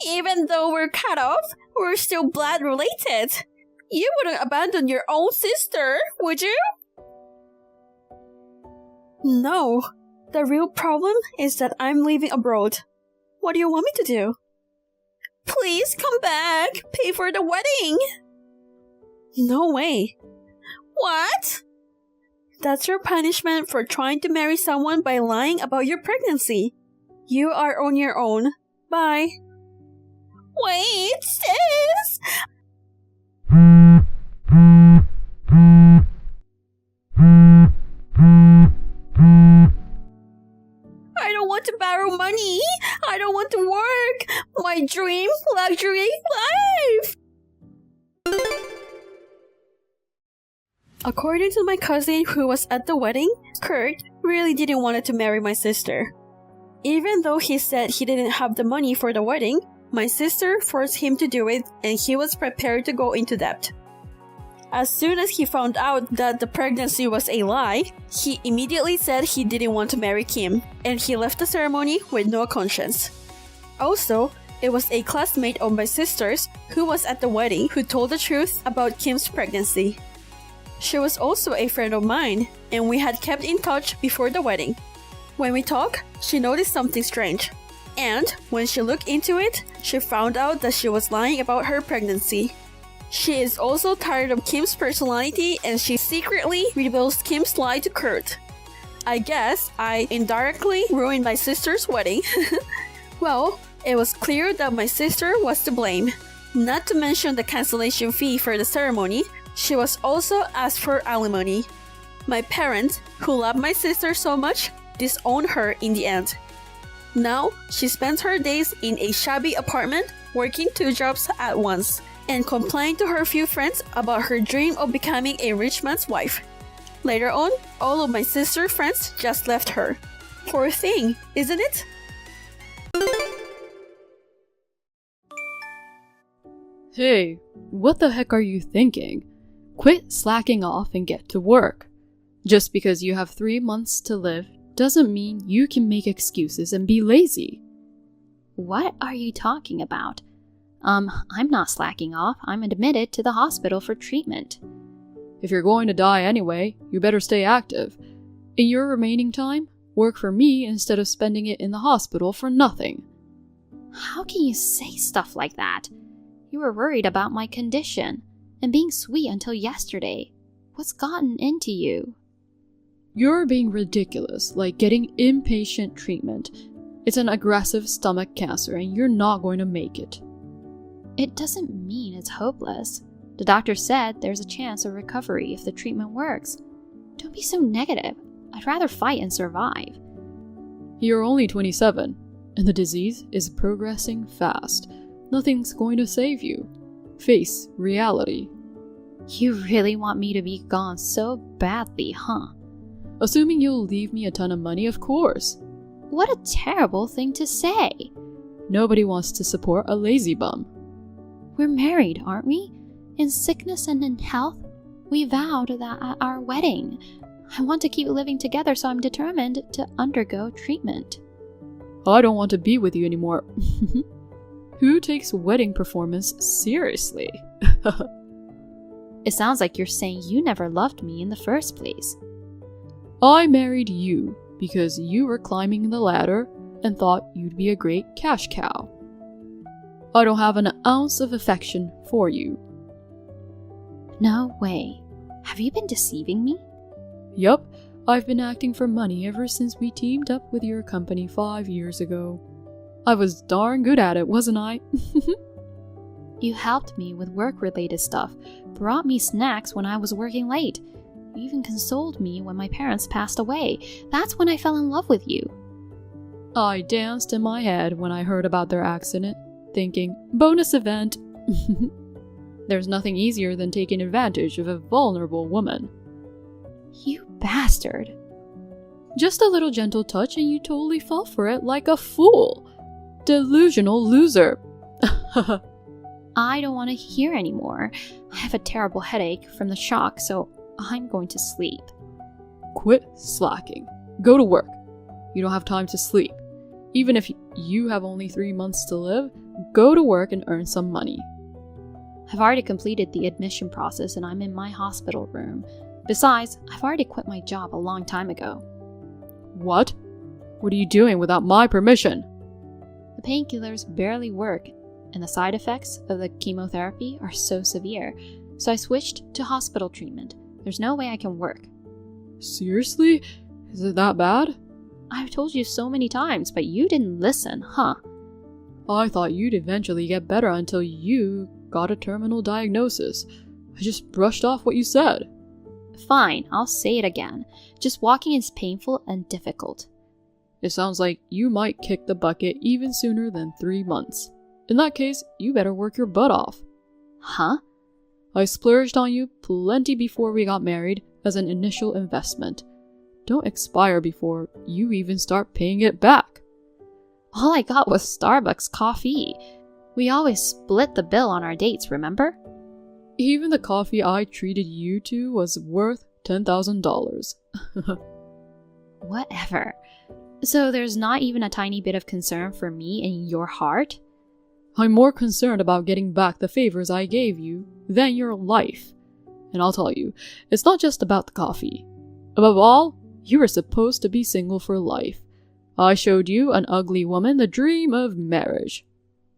Even though we're cut off, we're still blood related. You wouldn't abandon your own sister, would you? No. The real problem is that I'm leaving abroad. What do you want me to do? Please come back. Pay for the wedding. No way. What? That's your punishment for trying to marry someone by lying about your pregnancy. You are on your own. Bye. Wait, sis! I don't want to borrow money. I don't want to work. My dream luxury life. According to my cousin who was at the wedding, Kurt really didn't want to marry my sister. Even though he said he didn't have the money for the wedding, my sister forced him to do it and he was prepared to go into debt. As soon as he found out that the pregnancy was a lie, he immediately said he didn't want to marry Kim, and he left the ceremony with no conscience. Also, It was a classmate of my sister's who was at the wedding who told the truth about Kim's pregnancy. She was also a friend of mine, and we had kept in touch before the wedding. When we talked, she noticed something strange. And when she looked into it, she found out that she was lying about her pregnancy. She is also tired of Kim's personality, and she secretly reveals Kim's lie to Kurt. I guess I indirectly ruined my sister's wedding. Well, it was clear that my sister was to blame. Not to mention the cancellation fee for the ceremony, she was also asked for alimony. My parents, who loved my sister so much, disowned her in the end. Now, she spends her days in a shabby apartment, working 2 jobs at once, and complained to her few friends about her dream of becoming a rich man's wife. Later on, all of my sister's friends just left her. Poor thing, isn't it? Hey, what the heck are you thinking? Quit slacking off and get to work. Just because you have 3 months to live doesn't mean you can make excuses and be lazy. What are you talking about? I'm not slacking off. I'm admitted to the hospital for treatment. If you're going to die anyway, you better stay active. In your remaining time, work for me instead of spending it in the hospital for nothing. How can you say stuff like that? You were worried about my condition and being sweet until yesterday. What's gotten into you? You're being ridiculous, like getting inpatient treatment. It's an aggressive stomach cancer and you're not going to make it. It doesn't mean it's hopeless. The doctor said there's a chance of recovery if the treatment works. Don't be so negative. I'd rather fight and survive. You're only 27, and the disease is progressing fast. Nothing's going to save you. Face reality. You really want me to be gone so badly, huh? Assuming you'll leave me a ton of money, of course. What a terrible thing to say. Nobody wants to support a lazy bum. We're married, aren't we? In sickness and in health? We vowed that at our wedding. I want to keep living together, so I'm determined to undergo treatment. I don't want to be with you anymore. Who takes wedding performance seriously? It sounds like you're saying you never loved me in the first place. I married you because you were climbing the ladder and thought you'd be a great cash cow. I don't have an ounce of affection for you. No way. Have you been deceiving me? Yup, I've been acting for money ever since we teamed up with your company 5 years ago. I was darn good at it, wasn't I? You helped me with work-related stuff, brought me snacks when I was working late. You even consoled me when my parents passed away. That's when I fell in love with you. I danced in my head when I heard about their accident, thinking, bonus event. There's nothing easier than taking advantage of a vulnerable woman. You bastard. Just a little gentle touch and you totally fell for it like a fool. Delusional loser. I don't want to hear anymore. I have a terrible headache from the shock, so I'm going to sleep. Quit slacking. Go to work. You don't have time to sleep. Even if you have only 3 months to live, go to work and earn some money. I've already completed the admission process and I'm in my hospital room. Besides, I've already quit my job a long time ago. What? What are you doing without my permission? The painkillers barely work, and the side effects of the chemotherapy are so severe, so I switched to hospital treatment. There's no way I can work. Seriously? Is it that bad? I've told you so many times, but you didn't listen, huh? I thought you'd eventually get better until you got a terminal diagnosis. I just brushed off what you said. Fine, I'll say it again. Just walking is painful and difficult. It sounds like you might kick the bucket even sooner than 3 months. In that case, you better work your butt off. Huh? I splurged on you plenty before we got married as an initial investment. Don't expire before you even start paying it back. All I got was Starbucks coffee. We always split the bill on our dates, remember? Even the coffee I treated you to was worth $10,000. Whatever. So there's not even a tiny bit of concern for me in your heart? I'm more concerned about getting back the favors I gave you than your life. And I'll tell you, it's not just about the coffee. Above all, you were supposed to be single for life. I showed you, an ugly woman, the dream of marriage.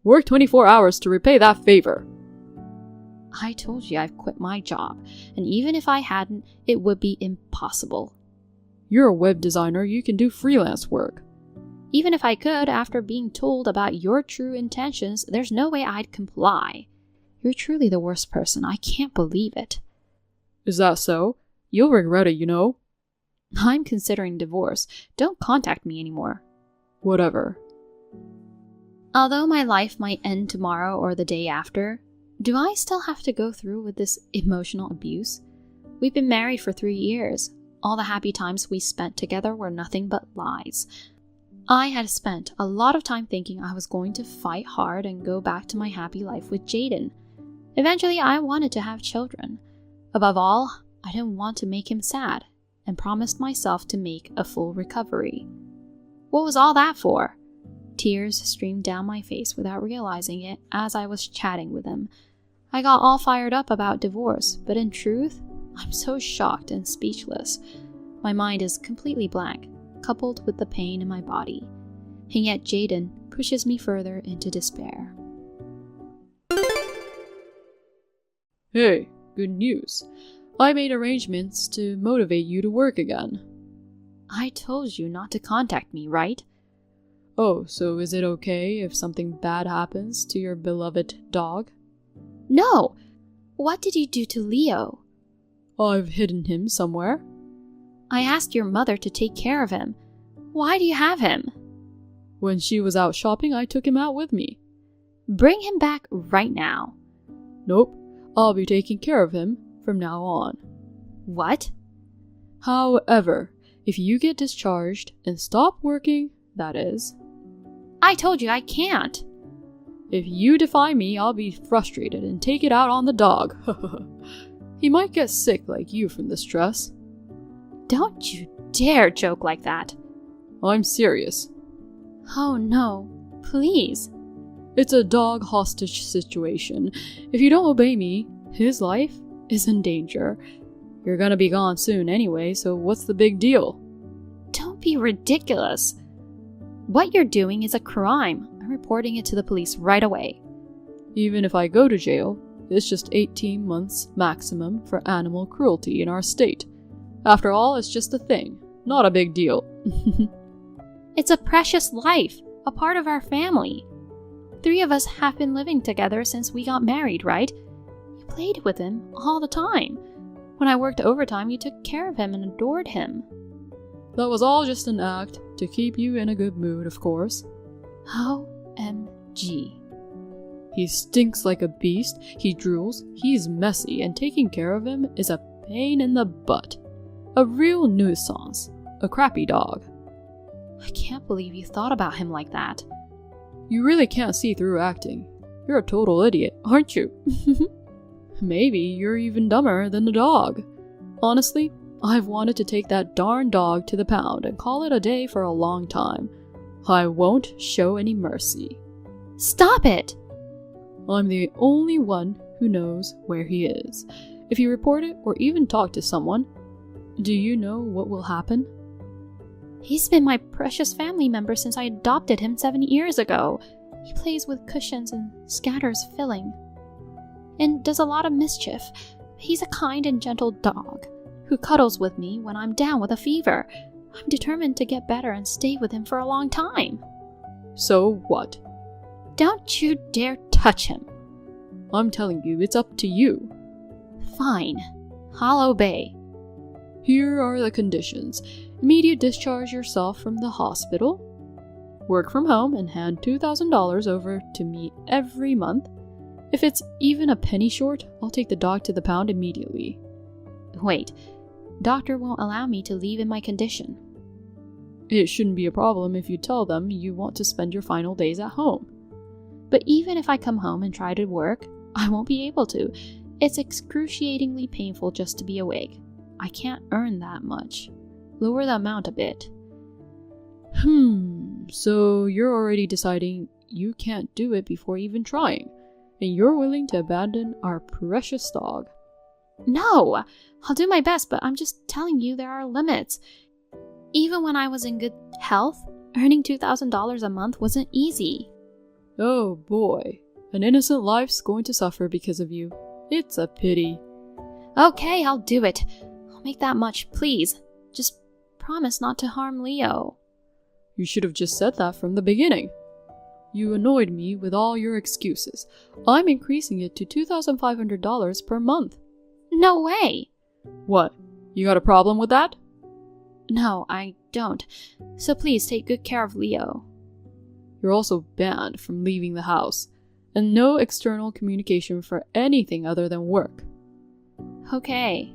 Work 24 hours to repay that favor. I told you I've quit my job, and even if I hadn't, it would be impossible. You're a web designer, you can do freelance work. Even if I could, after being told about your true intentions, there's no way I'd comply. You're truly the worst person. I can't believe it. Is that so? You'll regret it, you know. I'm considering divorce. Don't contact me anymore. Whatever. Although my life might end tomorrow or the day after, do I still have to go through with this emotional abuse? We've been married for 3 years. All the happy times we spent together were nothing but lies. I had spent a lot of time thinking I was going to fight hard and go back to my happy life with Jaden. Eventually, I wanted to have children. Above all, I didn't want to make him sad, and promised myself to make a full recovery. What was all that for? Tears streamed down my face without realizing it as I was chatting with him. I got all fired up about divorce, but in truth, I'm so shocked and speechless. My mind is completely blank, coupled with the pain in my body. And yet Jaden pushes me further into despair. Hey, good news. I made arrangements to motivate you to work again. I told you not to contact me, right? Oh, so is it okay if something bad happens to your beloved dog? No! What did you do to Leo? I've hidden him somewhere. I asked your mother to take care of him. Why do you have him? When she was out shopping, I took him out with me. Bring him back right now. Nope, I'll be taking care of him from now on. What? However, if you get discharged and stop working, that is. I told you I can't. If you defy me, I'll be frustrated and take it out on the dog. He might get sick like you from the stress. Don't you dare joke like that. I'm serious. Oh no, please. It's a dog hostage situation. If you don't obey me, his life is in danger. You're gonna be gone soon anyway, so what's the big deal? Don't be ridiculous. What you're doing is a crime. I'm reporting it to the police right away. Even if I go to jail, it's just 18 months maximum for animal cruelty in our state. After all, it's just a thing, not a big deal. It's a precious life, a part of our family. 3 of us have been living together since we got married, right? You played with him all the time. When I worked overtime, you took care of him and adored him. That was all just an act to keep you in a good mood, of course. OMG. He stinks like a beast, he drools, he's messy, and taking care of him is a pain in the butt. A real nuisance. A crappy dog. I can't believe you thought about him like that. You really can't see through acting. You're a total idiot, aren't you? Maybe you're even dumber than the dog. Honestly, I've wanted to take that darn dog to the pound and call it a day for a long time. I won't show any mercy. Stop it! I'm the only one who knows where he is. If you report it or even talk to someone, do you know what will happen? He's been my precious family member since I adopted him 7 years ago. He plays with cushions and scatters filling. And does a lot of mischief. He's a kind and gentle dog who cuddles with me when I'm down with a fever. I'm determined to get better and stay with him for a long time. So what? Don't you dare touch him. I'm telling you, it's up to you. Fine. I'll obey. Here are the conditions. Immediate discharge yourself from the hospital. Work from home and hand $2,000 over to me every month. If it's even a penny short, I'll take the dog to the pound immediately. Wait. Doctor won't allow me to leave in my condition. It shouldn't be a problem if you tell them you want to spend your final days at home. But even if I come home and try to work, I won't be able to. It's excruciatingly painful just to be awake. I can't earn that much. Lower the amount a bit. So you're already deciding you can't do it before even trying, and you're willing to abandon our precious dog. No! I'll do my best, but I'm just telling you there are limits. Even when I was in good health, earning $2,000 a month wasn't easy. Oh boy, an innocent life's going to suffer because of you. It's a pity. Okay, I'll do it. I'll make that much, please. Just promise not to harm Leo. You should have just said that from the beginning. You annoyed me with all your excuses. I'm increasing it to $2,500 per month. No way! What? You got a problem with that? No, I don't. So please take good care of Leo. You're also banned from leaving the house, and no external communication for anything other than work. Okay.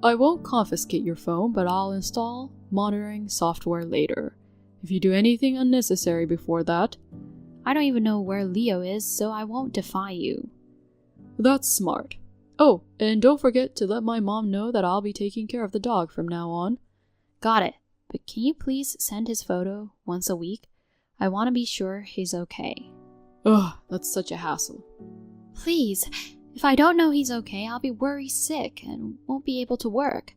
I won't confiscate your phone, but I'll install monitoring software later. If you do anything unnecessary before that... I don't even know where Leo is, so I won't defy you. That's smart. Oh, and don't forget to let my mom know that I'll be taking care of the dog from now on. Got it. But can you please send his photo once a week? I want to be sure he's okay. Ugh, that's such a hassle. Please. If I don't know he's okay, I'll be worried sick and won't be able to work.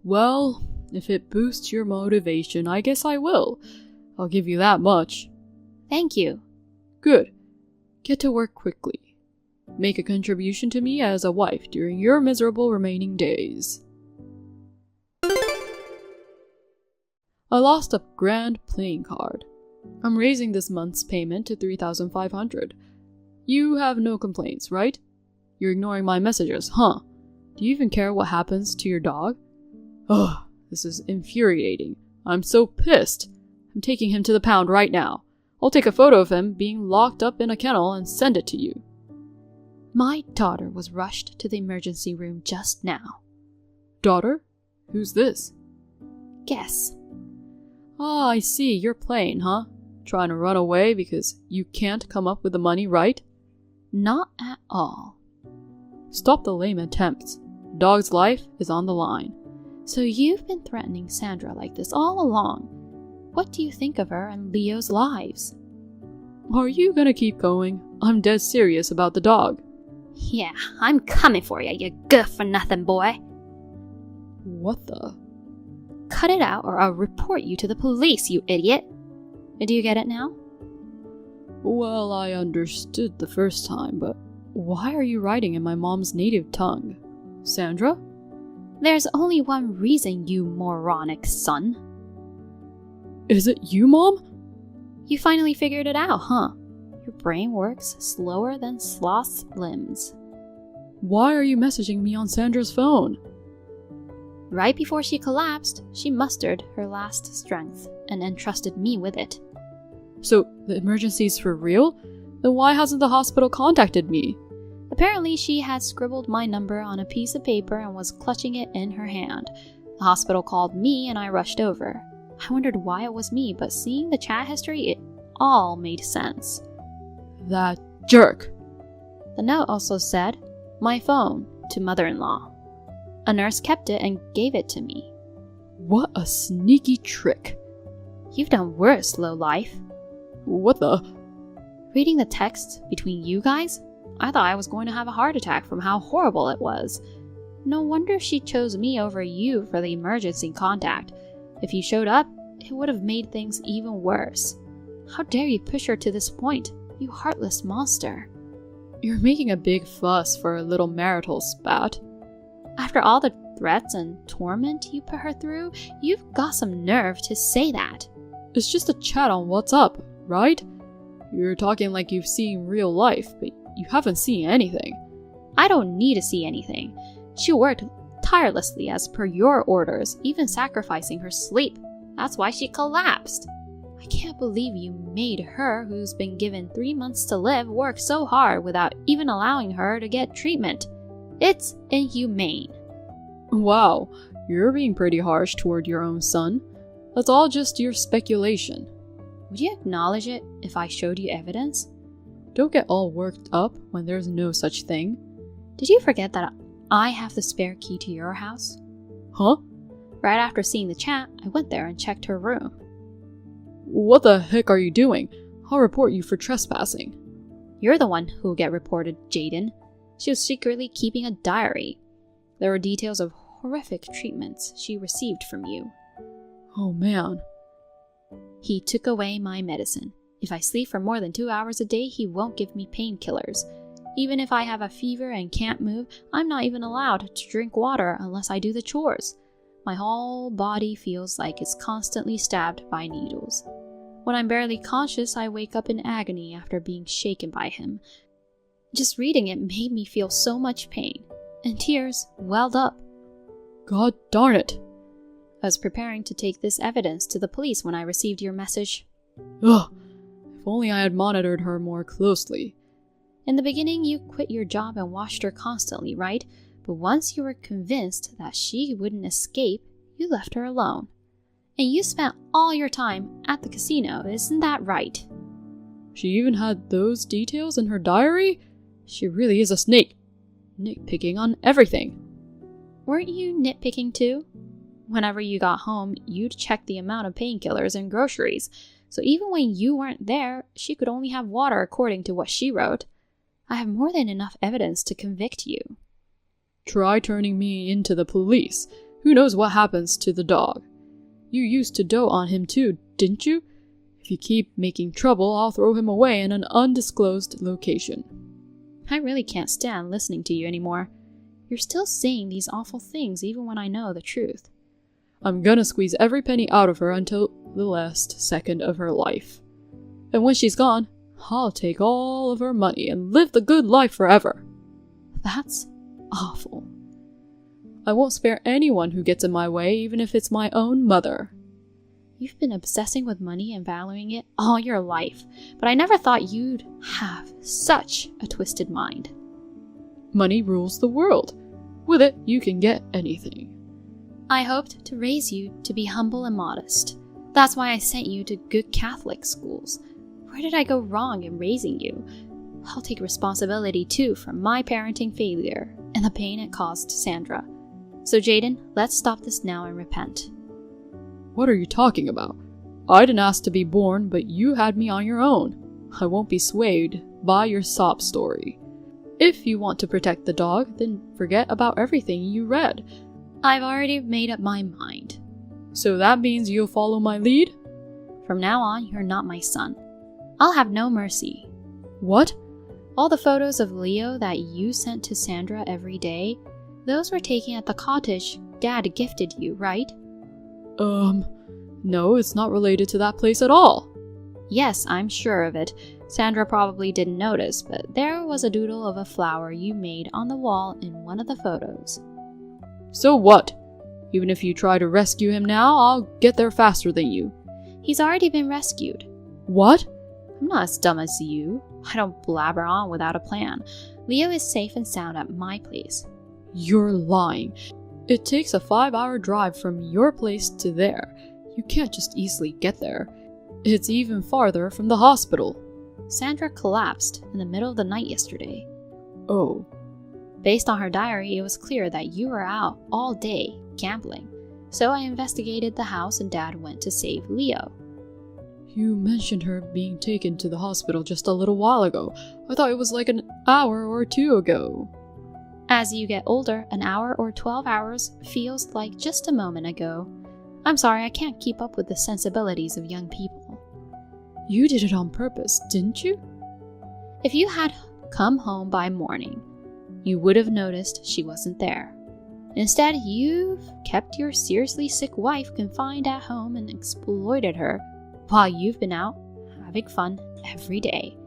Well, if it boosts your motivation, I guess I will. I'll give you that much. Thank you. Good. Get to work quickly. Make a contribution to me as a wife during your miserable remaining days. I lost a grand playing card. I'm raising this month's payment to $3,500. You have no complaints, right? You're ignoring my messages, huh? Do you even care what happens to your dog? Ugh, this is infuriating. I'm so pissed. I'm taking him to the pound right now. I'll take a photo of him being locked up in a kennel and send it to you. My daughter was rushed to the emergency room just now. Daughter? Who's this? Guess. Ah, I see. You're playing, huh? Trying to run away because you can't come up with the money, right? Not at all. Stop the lame attempts. Dog's life is on the line. So you've been threatening Sandra like this all along. What do you think of her and Leo's lives? Are you gonna keep going? I'm dead serious about the dog. Yeah, I'm coming for you, you good-for-nothing boy. What the? Cut it out or I'll report you to the police, you idiot. Do you get it now? Well, I understood the first time, but why are you writing in my mom's native tongue? Sandra? There's only one reason, you moronic son. Is it you, Mom? You finally figured it out, huh? Your brain works slower than sloth's limbs. Why are you messaging me on Sandra's phone? Right before she collapsed, she mustered her last strength and entrusted me with it. So, the emergency's for real? Then why hasn't the hospital contacted me? Apparently, she had scribbled my number on a piece of paper and was clutching it in her hand. The hospital called me and I rushed over. I wondered why it was me, but seeing the chat history, it all made sense. That jerk! The note also said, "My phone, to mother-in-law." A nurse kept it and gave it to me. What a sneaky trick. You've done worse, lowlife. What the? Reading the text between you guys, I thought I was going to have a heart attack from how horrible it was. No wonder she chose me over you for the emergency contact. If you showed up, it would have made things even worse. How dare you push her to this point, you heartless monster. You're making a big fuss for a little marital spat. After all the threats and torment you put her through, you've got some nerve to say that. It's just a chat on WhatsApp, right? You're talking like you've seen real life, but you haven't seen anything. I don't need to see anything. She worked tirelessly as per your orders, even sacrificing her sleep. That's why she collapsed. I can't believe you made her, who's been given 3 months to live, work so hard without even allowing her to get treatment. It's inhumane. Wow, you're being pretty harsh toward your own son. That's all just your speculation. Would you acknowledge it if I showed you evidence? Don't get all worked up when there's no such thing. Did you forget that I have the spare key to your house? Huh? Right after seeing the chat, I went there and checked her room. What the heck are you doing? I'll report you for trespassing. You're the one who'll get reported, Jaden. She was secretly keeping a diary. There were details of horrific treatments she received from you. Oh man. He took away my medicine. If I sleep for more than 2 hours a day, he won't give me painkillers. Even if I have a fever and can't move, I'm not even allowed to drink water unless I do the chores. My whole body feels like it's constantly stabbed by needles. When I'm barely conscious, I wake up in agony after being shaken by him. Just reading it made me feel so much pain, and tears welled up. God darn it. I was preparing to take this evidence to the police when I received your message. Ugh. If only I had monitored her more closely. In the beginning, you quit your job and watched her constantly, right? But once you were convinced that she wouldn't escape, you left her alone. And you spent all your time at the casino, isn't that right? She even had those details in her diary? She really is a snake. Nitpicking on everything. Weren't you nitpicking too? Whenever you got home, you'd check the amount of painkillers and groceries. So even when you weren't there, she could only have water according to what she wrote. I have more than enough evidence to convict you. Try turning me into the police. Who knows what happens to the dog? You used to dote on him too, didn't you? If you keep making trouble, I'll throw him away in an undisclosed location. I really can't stand listening to you anymore. You're still saying these awful things even when I know the truth. I'm gonna squeeze every penny out of her until the last second of her life. And when she's gone, I'll take all of her money and live the good life forever. That's awful. I won't spare anyone who gets in my way, even if it's my own mother. You've been obsessing with money and valuing it all your life, but I never thought you'd have such a twisted mind. Money rules the world. With it, you can get anything. I hoped to raise you to be humble and modest. That's why I sent you to good Catholic schools. Where did I go wrong in raising you? I'll take responsibility too for my parenting failure and the pain it caused Sandra. So Jaden, let's stop this now and repent. What are you talking about? I didn't ask to be born, but you had me on your own. I won't be swayed by your sob story. If you want to protect the dog, then forget about everything you read. I've already made up my mind. So that means you'll follow my lead? From now on, you're not my son. I'll have no mercy. What? All the photos of Leo that you sent to Sandra every day, those were taken at the cottage Dad gifted you, right? No, it's not related to that place at all. Yes, I'm sure of it. Sandra probably didn't notice, but there was a doodle of a flower you made on the wall in one of the photos. So what? Even if you try to rescue him now, I'll get there faster than you. He's already been rescued. What? I'm not as dumb as you. I don't blabber on without a plan. Leo is safe and sound at my place. You're lying. It takes a 5-hour drive from your place to there. You can't just easily get there. It's even farther from the hospital. Sandra collapsed in the middle of the night yesterday. Oh. Based on her diary, it was clear that you were out all day gambling. So I investigated the house and Dad went to save Leo. You mentioned her being taken to the hospital just a little while ago. I thought it was like an hour or two ago. As you get older, an hour or 12 hours feels like just a moment ago. I'm sorry, I can't keep up with the sensibilities of young people. You did it on purpose, didn't you? If you had come home by morning, you would have noticed she wasn't there. Instead, you've kept your seriously sick wife confined at home and exploited her while you've been out having fun every day.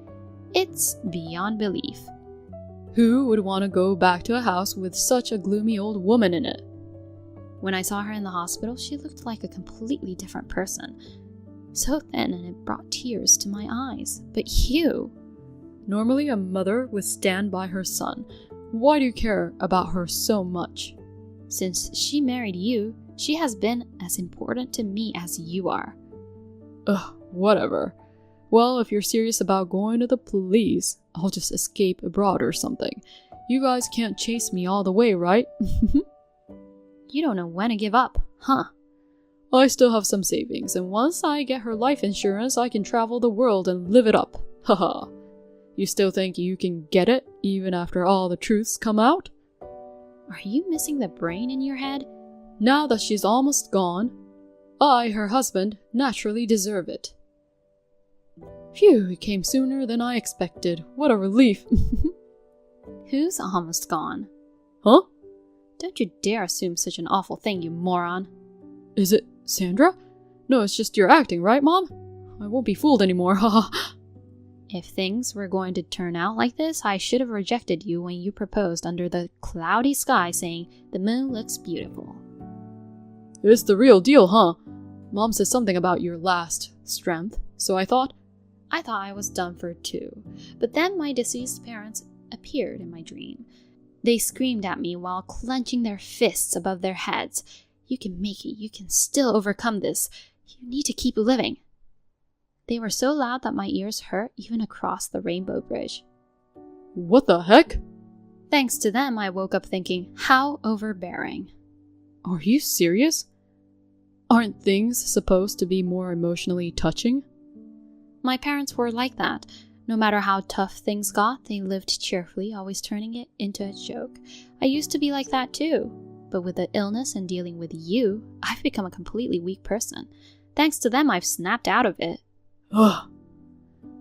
It's beyond belief. Who would want to go back to a house with such a gloomy old woman in it? When I saw her in the hospital, she looked like a completely different person. So thin, and it brought tears to my eyes. But you... Normally a mother would stand by her son. Why do you care about her so much? Since she married you, she has been as important to me as you are. Ugh, whatever. Well, if you're serious about going to the police, I'll just escape abroad or something. You guys can't chase me all the way, right? You don't know when to give up, huh? I still have some savings, and once I get her life insurance, I can travel the world and live it up. Haha. You still think you can get it, even after all the truths come out? Are you missing the brain in your head? Now that she's almost gone, I, her husband, naturally deserve it. Phew, it came sooner than I expected. What a relief. Who's almost gone? Huh? Don't you dare assume such an awful thing, you moron. Is it Sandra? No, it's just your acting, right, Mom? I won't be fooled anymore, haha. If things were going to turn out like this, I should have rejected you when you proposed under the cloudy sky saying, "The moon looks beautiful." It's the real deal, huh? Mom said something about your last strength, so I thought I was done for too. But then my deceased parents appeared in my dream. They screamed at me while clenching their fists above their heads. "You can make it. You can still overcome this. You need to keep living." They were so loud that my ears hurt even across the rainbow bridge. What the heck? Thanks to them, I woke up thinking, how overbearing. Are you serious? Aren't things supposed to be more emotionally touching? My parents were like that. No matter how tough things got, they lived cheerfully, always turning it into a joke. I used to be like that too. But with the illness and dealing with you, I've become a completely weak person. Thanks to them, I've snapped out of it. Ugh.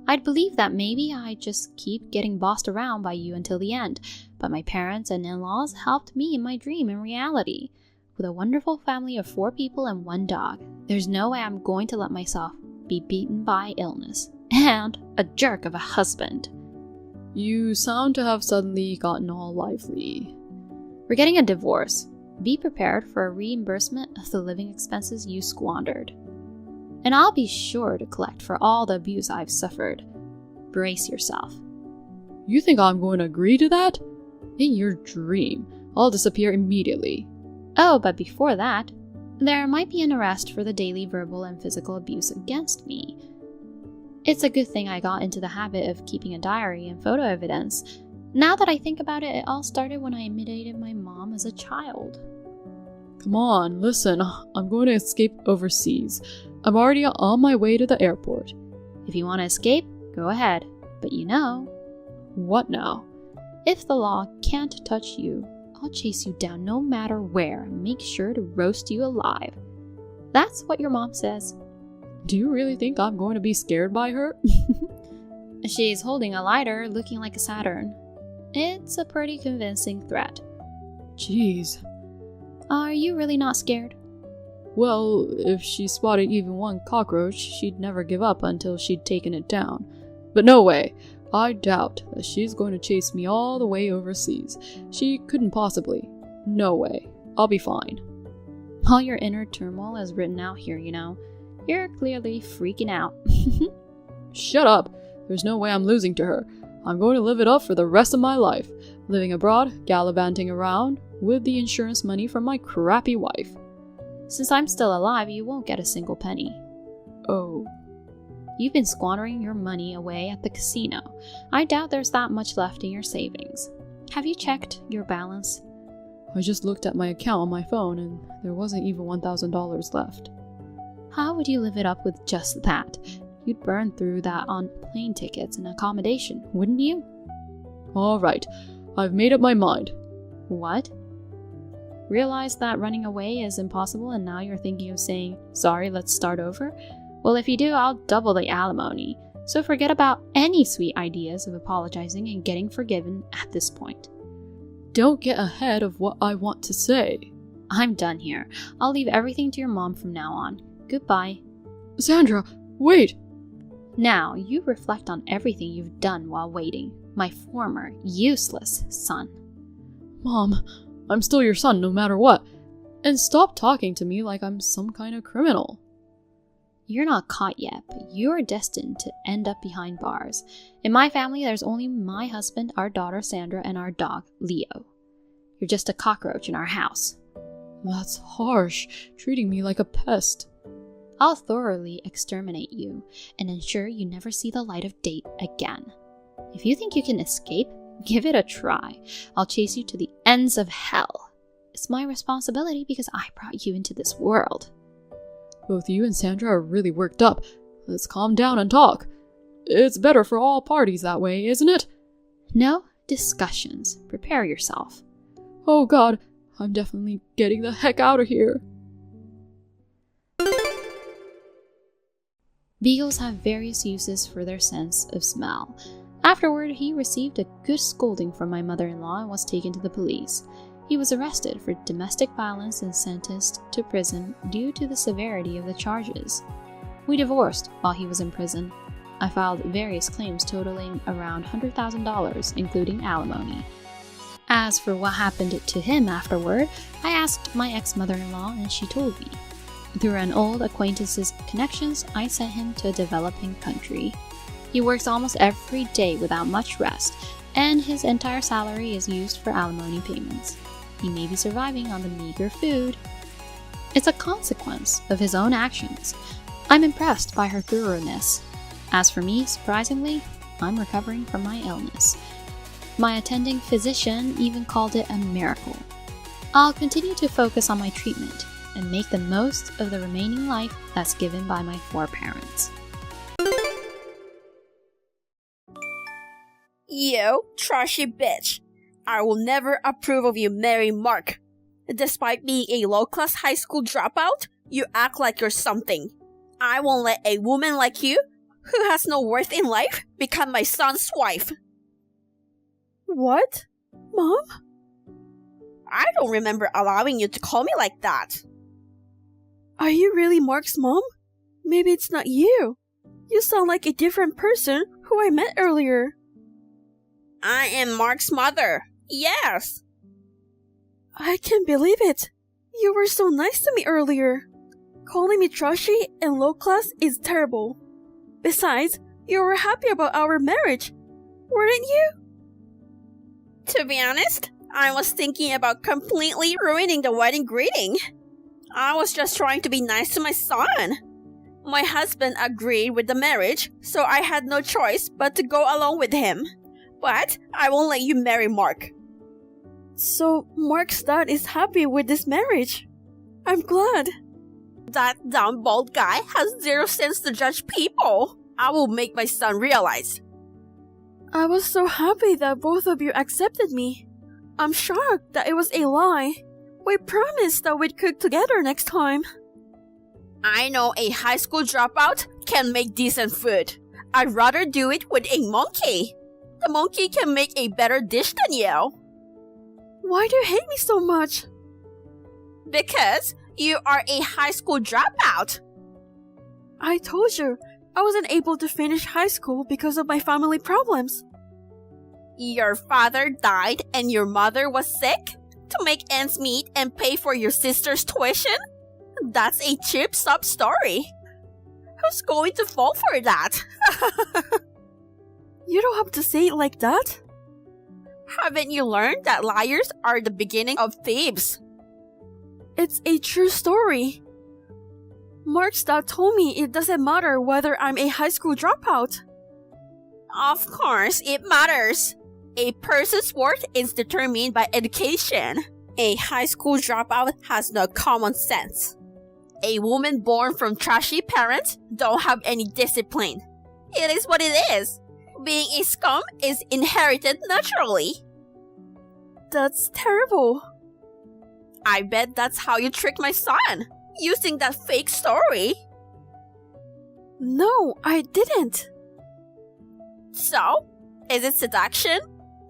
I'd believe that maybe I just keep getting bossed around by you until the end, but my parents and in-laws helped me in my dream and reality. With a wonderful family of 4 people and 1 dog, there's no way I'm going to let myself be beaten by illness. And a jerk of a husband. You sound to have suddenly gotten all lively. We're getting a divorce. Be prepared for a reimbursement of the living expenses you squandered. And I'll be sure to collect for all the abuse I've suffered. Brace yourself. You think I'm going to agree to that? In your dream, I'll disappear immediately. Oh, but before that, there might be an arrest for the daily verbal and physical abuse against me. It's a good thing I got into the habit of keeping a diary and photo evidence. Now that I think about it, it all started when I imitated my mom as a child. Come on, listen, I'm going to escape overseas. I'm already on my way to the airport. If you want to escape, go ahead. But you know... What now? If the law can't touch you, I'll chase you down no matter where and make sure to roast you alive. That's what your mom says. Do you really think I'm going to be scared by her? She's holding a lighter looking like a Saturn. It's a pretty convincing threat. Jeez. Are you really not scared? Well, if she spotted even one cockroach, she'd never give up until she'd taken it down. But no way. I doubt that she's going to chase me all the way overseas. She couldn't possibly. No way. I'll be fine. All your inner turmoil is written out here, you know. You're clearly freaking out. Shut up. There's no way I'm losing to her. I'm going to live it up for the rest of my life. Living abroad, gallivanting around, with the insurance money from my crappy wife. Since I'm still alive, you won't get a single penny. Oh. You've been squandering your money away at the casino. I doubt there's that much left in your savings. Have you checked your balance? I just looked at my account on my phone and there wasn't even $1,000 left. How would you live it up with just that? You'd burn through that on plane tickets and accommodation, wouldn't you? All right, I've made up my mind. What? Realize that running away is impossible and now you're thinking of saying, sorry, let's start over? Well, if you do, I'll double the alimony. So forget about any sweet ideas of apologizing and getting forgiven at this point. Don't get ahead of what I want to say. I'm done here. I'll leave everything to your mom from now on. Goodbye. Sandra, wait! Now, you reflect on everything you've done while waiting. My former, useless son. Mom, I'm still your son no matter what. And stop talking to me like I'm some kind of criminal. You're not caught yet, but you're destined to end up behind bars. In my family, there's only my husband, our daughter Sandra, and our dog, Leo. You're just a cockroach in our house. That's harsh, treating me like a pest. I'll thoroughly exterminate you and ensure you never see the light of day again. If you think you can escape, give it a try. I'll chase you to the ends of hell. It's my responsibility because I brought you into this world. both you and Sandra are really worked up. Let's calm down and talk. It's better for all parties that way, isn't it? No discussions. Prepare yourself. Oh god, I'm definitely getting the heck out of here. Beagles have various uses for their sense of smell. Afterward, he received a good scolding from my mother-in-law and was taken to the police. He was arrested for domestic violence and sentenced to prison due to the severity of the charges. We divorced while he was in prison. I filed various claims totaling around $100,000, including alimony. As for what happened to him afterward, I asked my ex-mother-in-law and she told me. Through an old acquaintance's connections, I sent him to a developing country. He works almost every day without much rest, and his entire salary is used for alimony payments. He may be surviving on the meager food. It's a consequence of his own actions. I'm impressed by her thoroughness. As for me, surprisingly, I'm recovering from my illness. My attending physician even called it a miracle. I'll continue to focus on my treatment and make the most of the remaining life that's given by my 4 parents. You trashy bitch. I will never approve of you marrying Mark. Despite being a low-class high school dropout, you act like you're something. I won't let a woman like you, who has no worth in life, become my son's wife. What? Mom? I don't remember allowing you to call me like that. Are you really Mark's mom? Maybe it's not you. You sound like a different person who I met earlier. I am Mark's mother. Yes. I can't believe it. You were so nice to me earlier. Calling me trashy and low class is terrible. Besides, you were happy about our marriage, weren't you? To be honest, I was thinking about completely ruining the wedding greeting. I was just trying to be nice to my son. My husband agreed with the marriage, so I had no choice but to go along with him. But I won't let you marry Mark. So Mark's dad is happy with this marriage. I'm glad. That dumb bald guy has zero sense to judge people. I will make my son realize. I was so happy that both of you accepted me. I'm shocked that it was a lie. We promised that we'd cook together next time. I know a high school dropout can make decent food. I'd rather do it with a monkey. The monkey can make a better dish than you. Why do you hate me so much? Because you are a high school dropout. I told you, I wasn't able to finish high school because of my family problems. Your father died and your mother was sick? To make ends meet and pay for your sister's tuition? That's a cheap sob story. Who's going to fall for that? You don't have to say it like that. Haven't you learned that liars are the beginning of thieves? It's a true story. Mark's dad told me it doesn't matter whether I'm a high school dropout. Of course, it matters. A person's worth is determined by education. A high school dropout has no common sense. A woman born from trashy parents don't have any discipline. It is what it is. Being a scum is inherited naturally. That's terrible. I bet that's how you tricked my son, using that fake story. No, I didn't. So, is it seduction?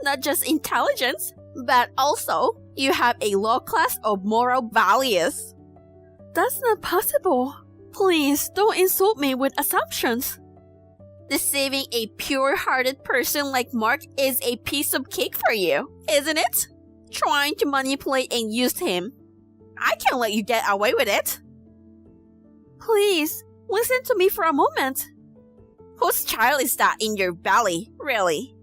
Not just intelligence, but also you have a low class of moral values. That's not possible. Please don't insult me with assumptions. Deceiving a pure-hearted person like Mark is a piece of cake for you, isn't it? Trying to manipulate and use him. I can't let you get away with it. Please, listen to me for a moment. Whose child is that in your belly, really?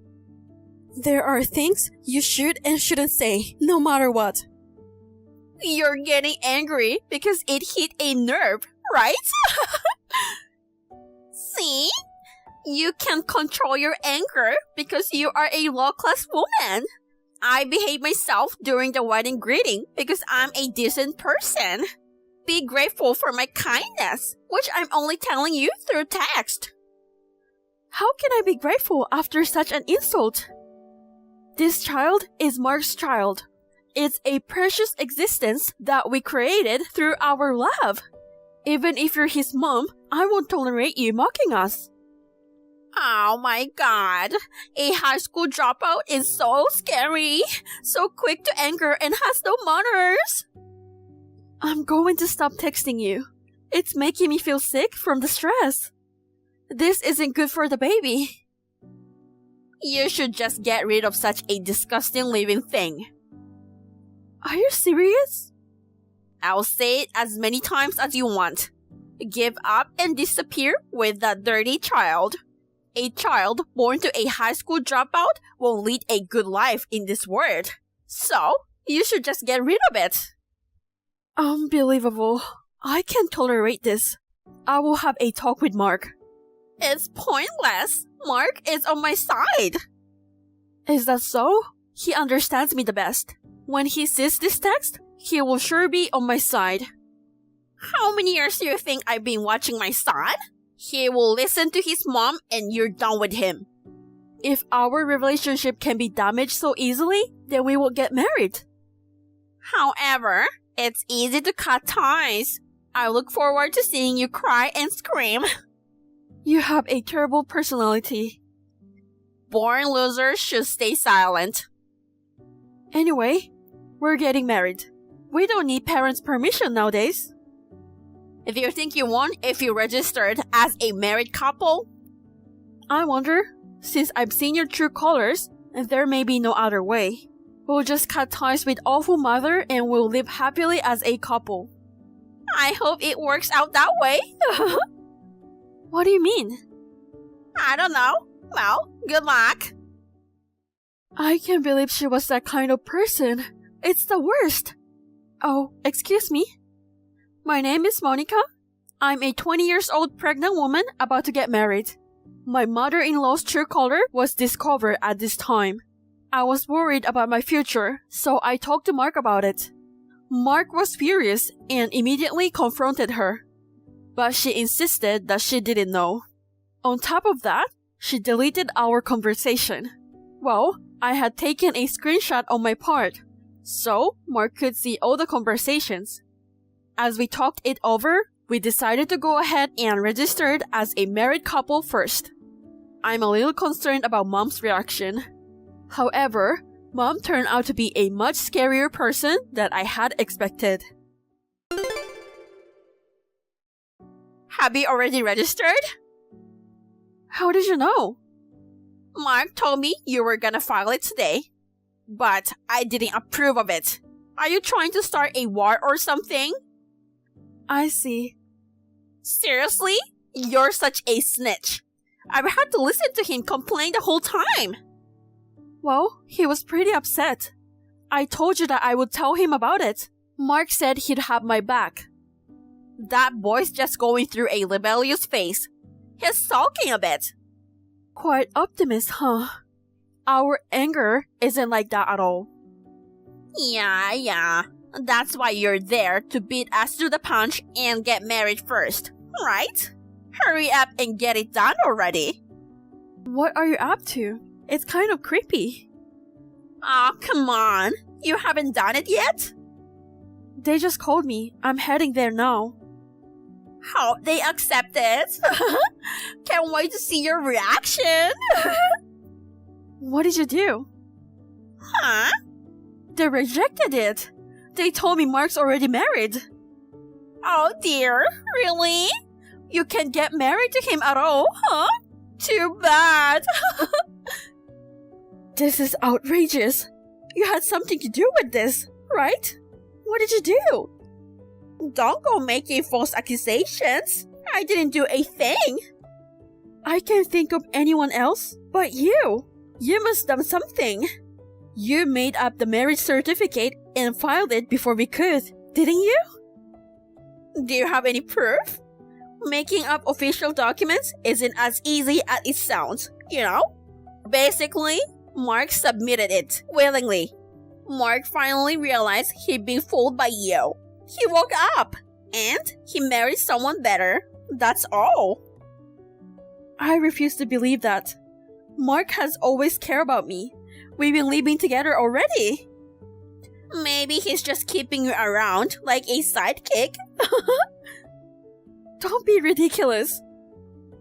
There are things you should and shouldn't say, no matter what. You're getting angry because it hit a nerve, right? See? You can control your anger because you are a low-class woman. I behave myself during the wedding greeting because I'm a decent person. Be grateful for my kindness, which I'm only telling you through text. How can I be grateful after such an insult? This child is Mark's child. It's a precious existence that we created through our love. Even if you're his mom, I won't tolerate you mocking us. Oh my god, a high school dropout is so scary, so quick to anger and has no manners. I'm going to stop texting you. It's making me feel sick from the stress. This isn't good for the baby. You should just get rid of such a disgusting living thing. Are you serious? I'll say it as many times as you want. Give up and disappear with that dirty child. A child born to a high school dropout won't lead a good life in this world. So, you should just get rid of it. Unbelievable. I can't tolerate this. I will have a talk with Mark. It's pointless. Mark is on my side. Is that so? He understands me the best. When he sees this text, he will sure be on my side. How many years do you think I've been watching my son? He will listen to his mom and you're done with him. If our relationship can be damaged so easily, then we will get married. However, it's easy to cut ties. I look forward to seeing you cry and scream. You have a terrible personality. Born losers should stay silent. Anyway, we're getting married. We don't need parents' permission nowadays. Do you think you won if you registered as a married couple? I wonder, since I've seen your true colors, and there may be no other way. We'll just cut ties with awful mother and we'll live happily as a couple. I hope it works out that way. What do you mean? I don't know. Well, good luck. I can't believe she was that kind of person. It's the worst. Oh, excuse me. My name is Monica. I'm a 20 years old pregnant woman about to get married. My mother-in-law's true color was discovered at this time. I was worried about my future, so I talked to Mark about it. Mark was furious and immediately confronted her. But she insisted that she didn't know. On top of that, she deleted our conversation. Well, I had taken a screenshot on my part, so Mark could see all the conversations. As we talked it over, we decided to go ahead and registered as a married couple first. I'm a little concerned about Mom's reaction. However, Mom turned out to be a much scarier person than I had expected. Have you already registered? How did you know? Mark told me you were gonna file it today, but I didn't approve of it. Are you trying to start a war or something? I see. Seriously? You're such a snitch. I've had to listen to him complain the whole time. Well, he was pretty upset. I told you that I would tell him about it. Mark said he'd have my back. That boy's just going through a rebellious phase. He's sulking a bit. Quite optimist, huh? Our anger isn't like that at all. Yeah. That's why you're there, to beat us to the punch and get married first, right? Hurry up and get it done already. What are you up to? It's kind of creepy. Aw, come on. You haven't done it yet? They just called me. I'm heading there now. Hope they accept it. Can't wait to see your reaction. What did you do? Huh? They rejected it. They told me Mark's already married. Oh dear, really? You can't get married to him at all, huh? Too bad. This is outrageous. You had something to do with this, right? What did you do? Don't go making false accusations. I didn't do a thing. I can't think of anyone else but you. You must have done something. You made up the marriage certificate and filed it before we could, didn't you? Do you have any proof? Making up official documents isn't as easy as it sounds, you know? Basically, Mark submitted it willingly. Mark finally realized he'd been fooled by you. He woke up And he married someone better. That's all. I refuse to believe that. Mark has always cared about me. We've been living together already. Maybe he's just keeping you around like a sidekick. Don't be ridiculous.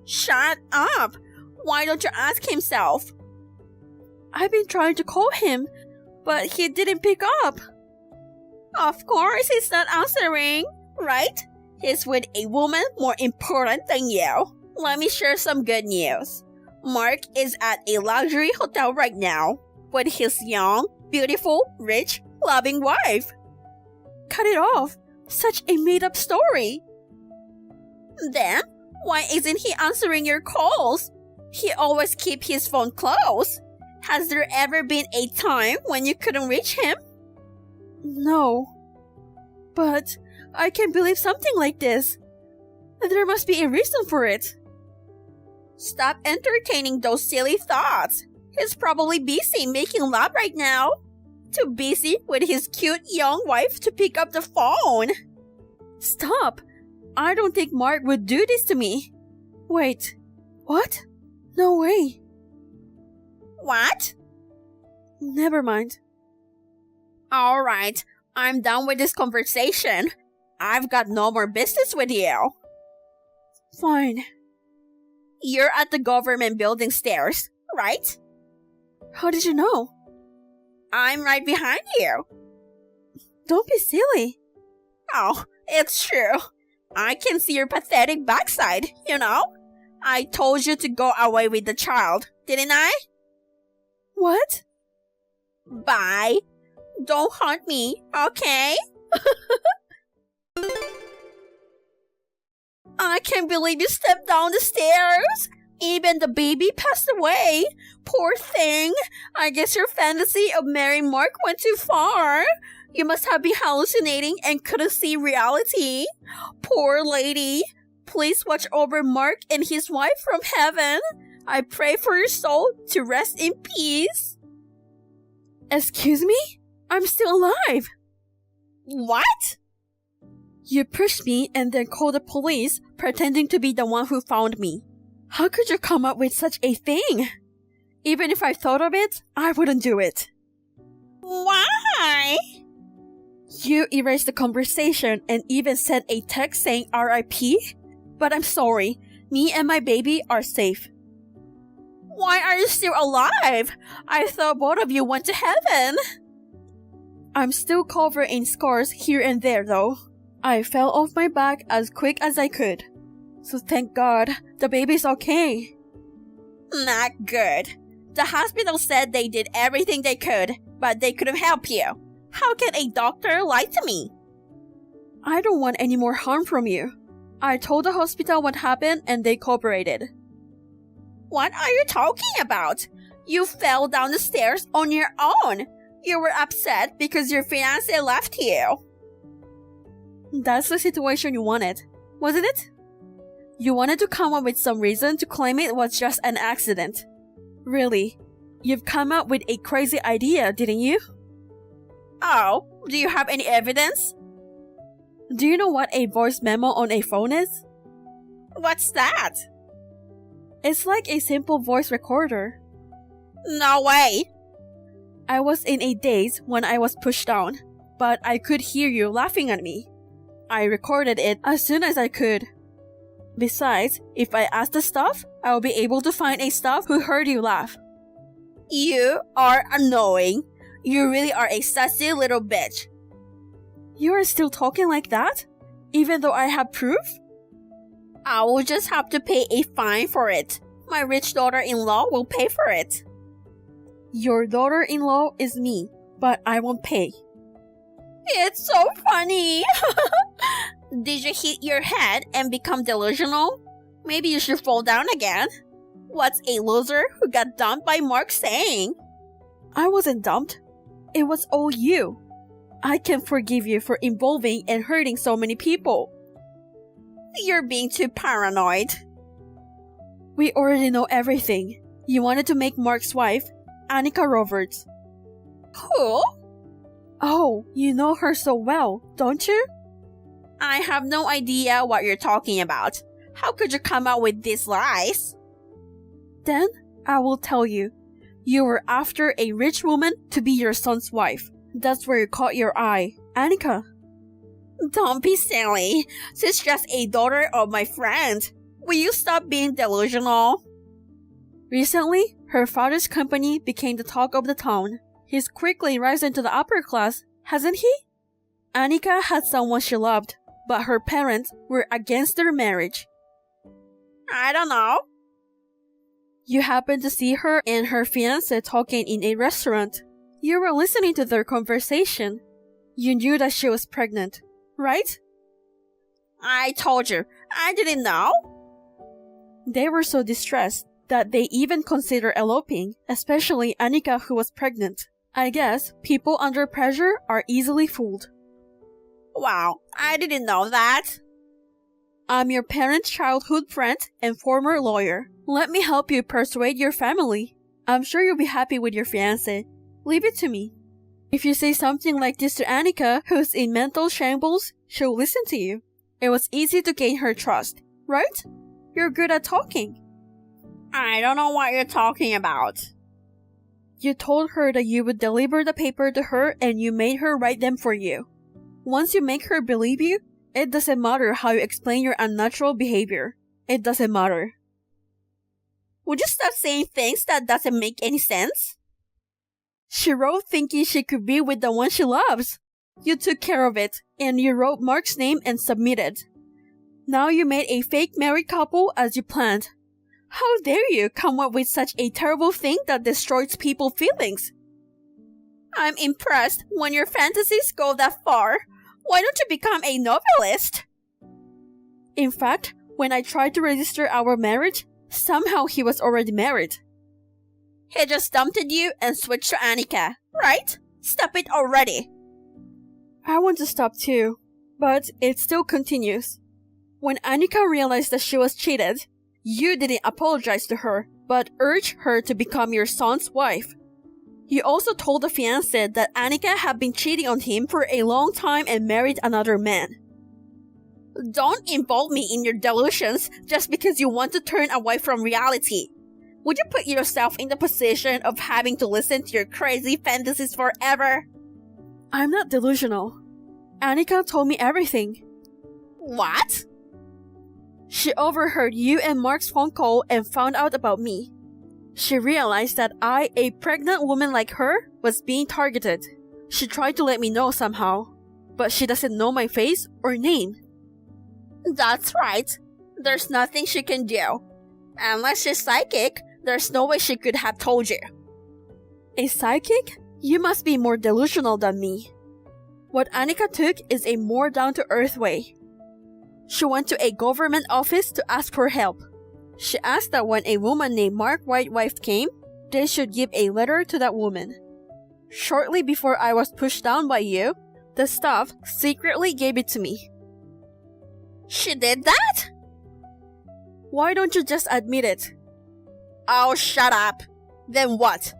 Shut up. Why don't you ask himself? I've been trying to call him, but he didn't pick up. Of course he's not answering, right? He's with a woman more important than you. Let me share some good news. Mark is at a luxury hotel right now with his young, beautiful, rich, loving wife. Cut it off. Such a made-up story. Then, why isn't he answering your calls? He always keeps his phone close. Has there ever been a time when you couldn't reach him? No. But I can't believe something like this. There must be a reason for it. Stop entertaining those silly thoughts. He's probably busy making love right now. Too busy with his cute young wife to pick up the phone. Stop. I don't think Mark would do this to me. Wait. What? No way. What? Never mind. Alright, I'm done with this conversation. I've got no more business with you. Fine. You're at the government building stairs, right? How did you know? I'm right behind you. Don't be silly. Oh, it's true. I can see your pathetic backside, you know? I told you to go away with the child, didn't I? What? Bye. Don't haunt me, okay? I can't believe you stepped down the stairs. Even the baby passed away. Poor thing. I guess your fantasy of marrying Mark went too far. You must have been hallucinating and couldn't see reality. Poor lady. Please watch over Mark and his wife from heaven. I pray for your soul to rest in peace. Excuse me? I'm still alive. What? You pushed me and then called the police, pretending to be the one who found me. How could you come up with such a thing? Even if I thought of it, I wouldn't do it. Why? You erased the conversation and even sent a text saying RIP? But I'm sorry, me and my baby are safe. Why are you still alive? I thought both of you went to heaven. I'm still covered in scars here and there though. I fell off my back as quick as I could. So thank God, the baby's okay. Not good. The hospital said they did everything they could, but they couldn't help you. How can a doctor lie to me? I don't want any more harm from you. I told the hospital what happened and they cooperated. What are you talking about? You fell down the stairs on your own. You were upset because your fiancé left you. That's the situation you wanted, wasn't it? You wanted to come up with some reason to claim it was just an accident. Really, you've come up with a crazy idea, didn't you? Oh, do you have any evidence? Do you know what a voice memo on a phone is? What's that? It's like a simple voice recorder. No way. I was in a daze when I was pushed down, but I could hear you laughing at me. I recorded it as soon as I could. Besides, if I ask the staff, I'll be able to find a staff who heard you laugh. You are annoying. You really are a sassy little bitch. You are still talking like that? Even though I have proof? I will just have to pay a fine for it. My rich daughter-in-law will pay for it. Your daughter-in-law is me, but I won't pay. It's so funny. Did you hit your head and become delusional? Maybe you should fall down again. What's a loser who got dumped by Mark saying? I wasn't dumped. It was all you. I can forgive you for involving and hurting so many people. You're being too paranoid. We already know everything. You wanted to make Mark's wife, Annika Roberts. Who? Oh, you know her so well, don't you? I have no idea what you're talking about. How could you come out with these lies? Then I will tell you. You were after a rich woman to be your son's wife. That's where you caught your eye, Annika. Don't be silly. She's just a daughter of my friend. Will you stop being delusional? Recently, her father's company became the talk of the town. He's quickly rising to the upper class, hasn't he? Annika had someone she loved, but her parents were against their marriage. I don't know. You happened to see her and her fiancé talking in a restaurant. You were listening to their conversation. You knew that she was pregnant, right? I told you, I didn't know. They were so distressed that they even considered eloping, especially Annika, who was pregnant. I guess people under pressure are easily fooled. Wow, I didn't know that. I'm your parents' childhood friend and former lawyer. Let me help you persuade your family. I'm sure you'll be happy with your fiancé. Leave it to me. If you say something like this to Annika, who's in mental shambles, she'll listen to you. It was easy to gain her trust, right? You're good at talking. I don't know what you're talking about. You told her that you would deliver the paper to her and you made her write them for you. Once you make her believe you, it doesn't matter how you explain your unnatural behavior. It doesn't matter. Would you stop saying things that doesn't make any sense? She wrote thinking she could be with the one she loves. You took care of it, and you wrote Mark's name and submitted. Now you made a fake married couple as you planned. How dare you come up with such a terrible thing that destroys people's feelings? I'm impressed when your fantasies go that far. Why don't you become a novelist? In fact, when I tried to register our marriage, somehow he was already married. He just dumped you and switched to Annika, right? Stop it already. I want to stop too, but it still continues. When Annika realized that she was cheated, you didn't apologize to her, but urged her to become your son's wife. You also told the fiancé that Annika had been cheating on him for a long time and married another man. Don't involve me in your delusions just because you want to turn away from reality. Would you put yourself in the position of having to listen to your crazy fantasies forever? I'm not delusional. Annika told me everything. What? She overheard you and Mark's phone call and found out about me. She realized that I, a pregnant woman like her, was being targeted. She tried to let me know somehow, but she doesn't know my face or name. That's right. There's nothing she can do. Unless she's psychic, there's no way she could have told you. A psychic? You must be more delusional than me. What Annika took is a more down-to-earth way. She went to a government office to ask for help. She asked that when a woman named Mark White's wife came, they should give a letter to that woman. Shortly before I was pushed down by you, the staff secretly gave it to me. She did that? Why don't you just admit it? Oh, shut up. Then what?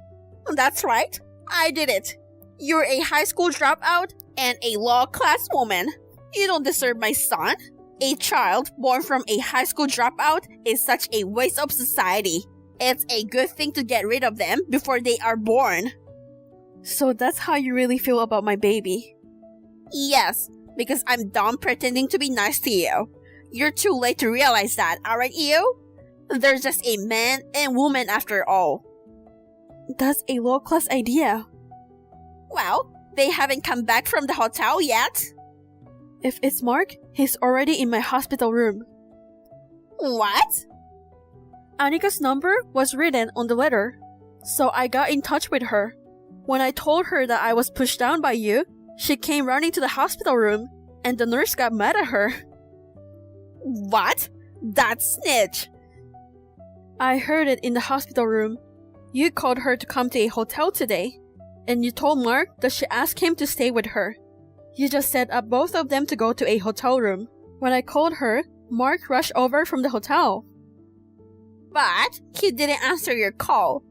That's right. I did it. You're a high school dropout and a law class woman. You don't deserve my son. A child born from a high school dropout is such a waste of society. It's a good thing to get rid of them before they are born. So that's how you really feel about my baby? Yes, because I'm done pretending to be nice to you. You're too late to realize that, aren't you? They're just a man and woman after all. That's a low-class idea. Well, they haven't come back from the hotel yet. If it's Mark, he's already in my hospital room. What? Annika's number was written on the letter, so I got in touch with her. When I told her that I was pushed down by you, she came running to the hospital room, and the nurse got mad at her. What? That snitch! I heard it in the hospital room. You called her to come to a hotel today, and you told Mark that she asked him to stay with her. You just set up both of them to go to a hotel room. When I called her, Mark rushed over from the hotel. But he didn't answer your call.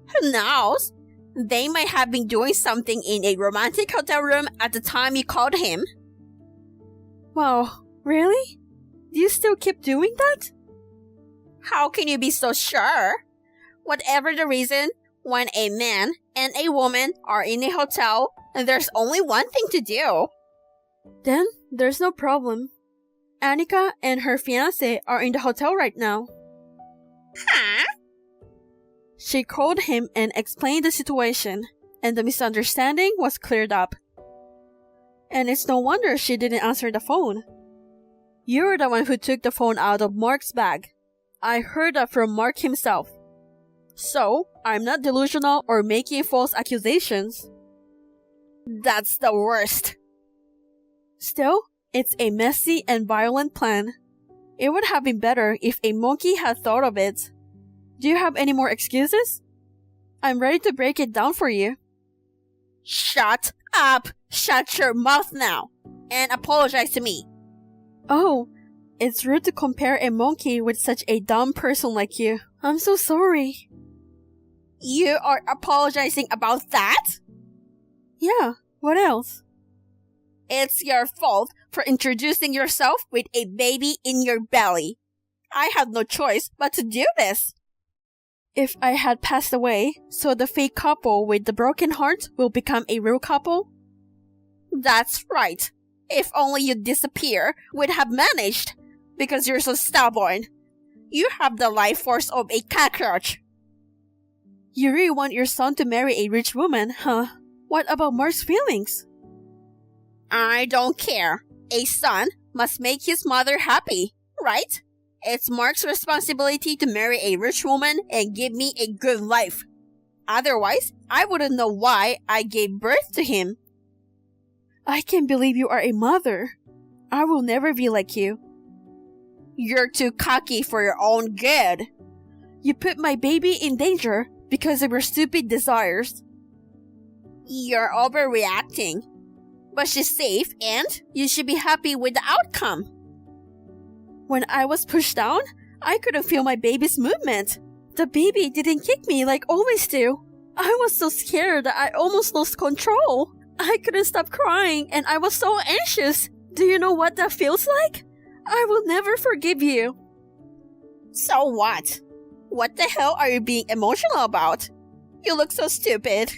Who knows? They might have been doing something in a romantic hotel room at the time you called him. Wow, really? Do you still keep doing that? How can you be so sure? Whatever the reason, when a man and a woman are in a hotel, there's only one thing to do. Then there's no problem. Annika and her fiancé are in the hotel right now. Huh? She called him and explained the situation, and the misunderstanding was cleared up. And it's no wonder she didn't answer the phone. You're the one who took the phone out of Mark's bag. I heard that from Mark himself. So, I'm not delusional or making false accusations. That's the worst. Still, it's a messy and violent plan. It would have been better if a monkey had thought of it. Do you have any more excuses? I'm ready to break it down for you. Shut up! Shut your mouth now! And apologize to me. Oh, it's rude to compare a monkey with such a dumb person like you. I'm so sorry. You are apologizing about that? Yeah, what else? It's your fault for introducing yourself with a baby in your belly. I had no choice but to do this. If I had passed away, so the fake couple with the broken heart will become a real couple? That's right. If only you disappear, we'd have managed. Because you're so stubborn. You have the life force of a cockroach. You really want your son to marry a rich woman, huh? What about Mark's feelings? I don't care. A son must make his mother happy, right? It's Mark's responsibility to marry a rich woman and give me a good life. Otherwise, I wouldn't know why I gave birth to him. I can't believe you are a mother. I will never be like you. You're too cocky for your own good. You put my baby in danger because of your stupid desires. You're overreacting. But she's safe and you should be happy with the outcome. When I was pushed down, I couldn't feel my baby's movement. The baby didn't kick me like always do. I was so scared that I almost lost control. I couldn't stop crying and I was so anxious. Do you know what that feels like? I will never forgive you. So what? What the hell are you being emotional about? You look so stupid.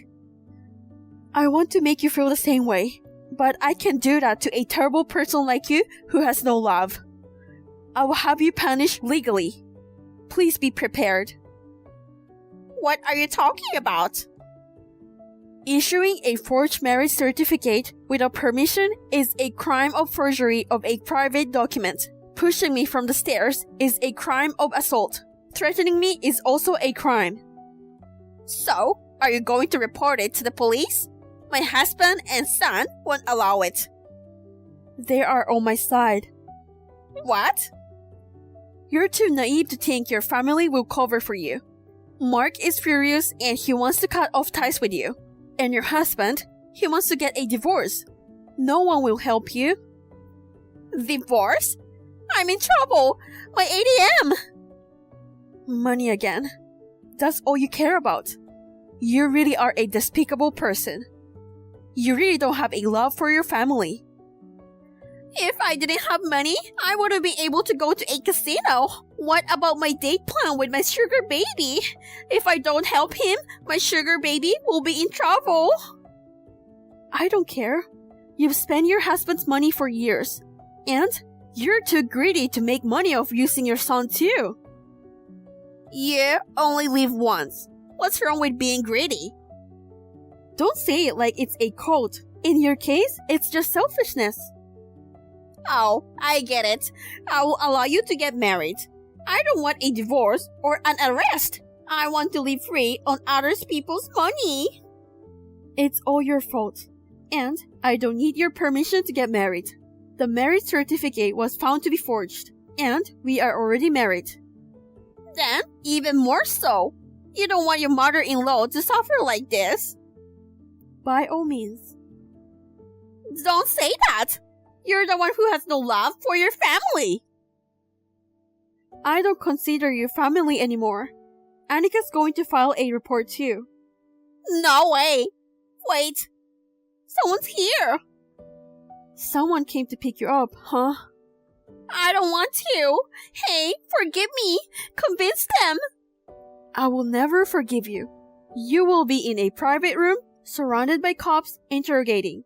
I want to make you feel the same way, but I can't do that to a terrible person like you who has no love. I will have you punished legally. Please be prepared. What are you talking about? Issuing a forged marriage certificate without permission is a crime of forgery of a private document. Pushing me from the stairs is a crime of assault. Threatening me is also a crime. So, are you going to report it to the police? My husband and son won't allow it. They are on my side. What? You're too naive to think your family will cover for you. Mark is furious and he wants to cut off ties with you. And your husband, he wants to get a divorce. No one will help you. Divorce? I'm in trouble. My ATM. Money again. That's all you care about. You really are a despicable person. You really don't have a love for your family. If I didn't have money, I wouldn't be able to go to a casino. What about my date plan with my sugar baby? If I don't help him, my sugar baby will be in trouble. I don't care. You've spent your husband's money for years. And you're too greedy to make money off using your son too. You only live once. What's wrong with being greedy? Don't say it like it's a cult. In your case, it's just selfishness. Oh, I get it. I will allow you to get married. I don't want a divorce or an arrest. I want to live free on other people's money. It's all your fault. And I don't need your permission to get married. The marriage certificate was found to be forged. And we are already married. Then, even more so. You don't want your mother-in-law to suffer like this. By all means. Don't say that. You're the one who has no love for your family. I don't consider you family anymore. Annika's going to file a report too. No way. Wait. Someone's here. Someone came to pick you up, huh? I don't want to. Hey, forgive me. Convince them. I will never forgive you. You will be in a private room, surrounded by cops, interrogating.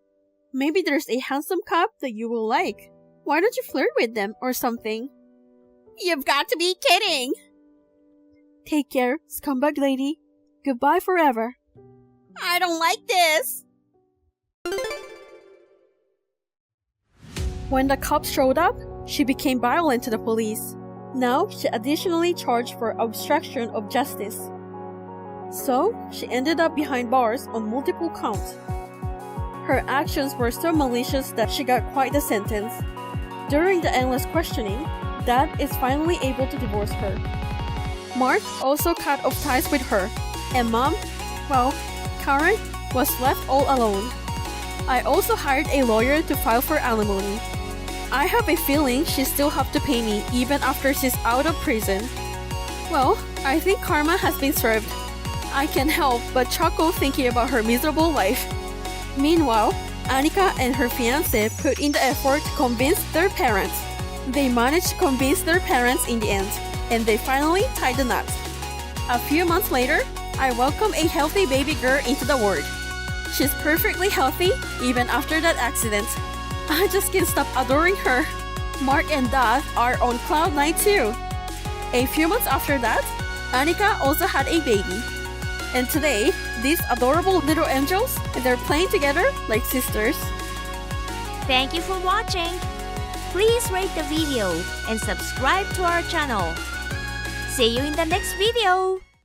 Maybe there's a handsome cop that you will like. Why don't you flirt with them or something? You've got to be kidding. Take care, scumbag lady. Goodbye forever. I don't like this. When the cops showed up, she became violent to the police. Now, she additionally charged for obstruction of justice. So, she ended up behind bars on multiple counts. Her actions were so malicious that she got quite the sentence. During the endless questioning, Dad is finally able to divorce her. Mark also cut off ties with her, and Mom, well, Karen was left all alone. I also hired a lawyer to file for alimony. I have a feeling she still have to pay me even after she's out of prison. Well, I think karma has been served. I can't help but chuckle thinking about her miserable life. Meanwhile, Annika and her fiancé put in the effort to convince their parents. They managed to convince their parents in the end, and they finally tied the knot. A few months later, I welcome a healthy baby girl into the world. She's perfectly healthy even after that accident. I just can't stop adoring her. Mark and Dad are on cloud 9 too. A few months after that, Annika also had a baby. And today, these adorable little angels, they're playing together like sisters. Thank you for watching. Please rate the video and subscribe to our channel. See you in the next video.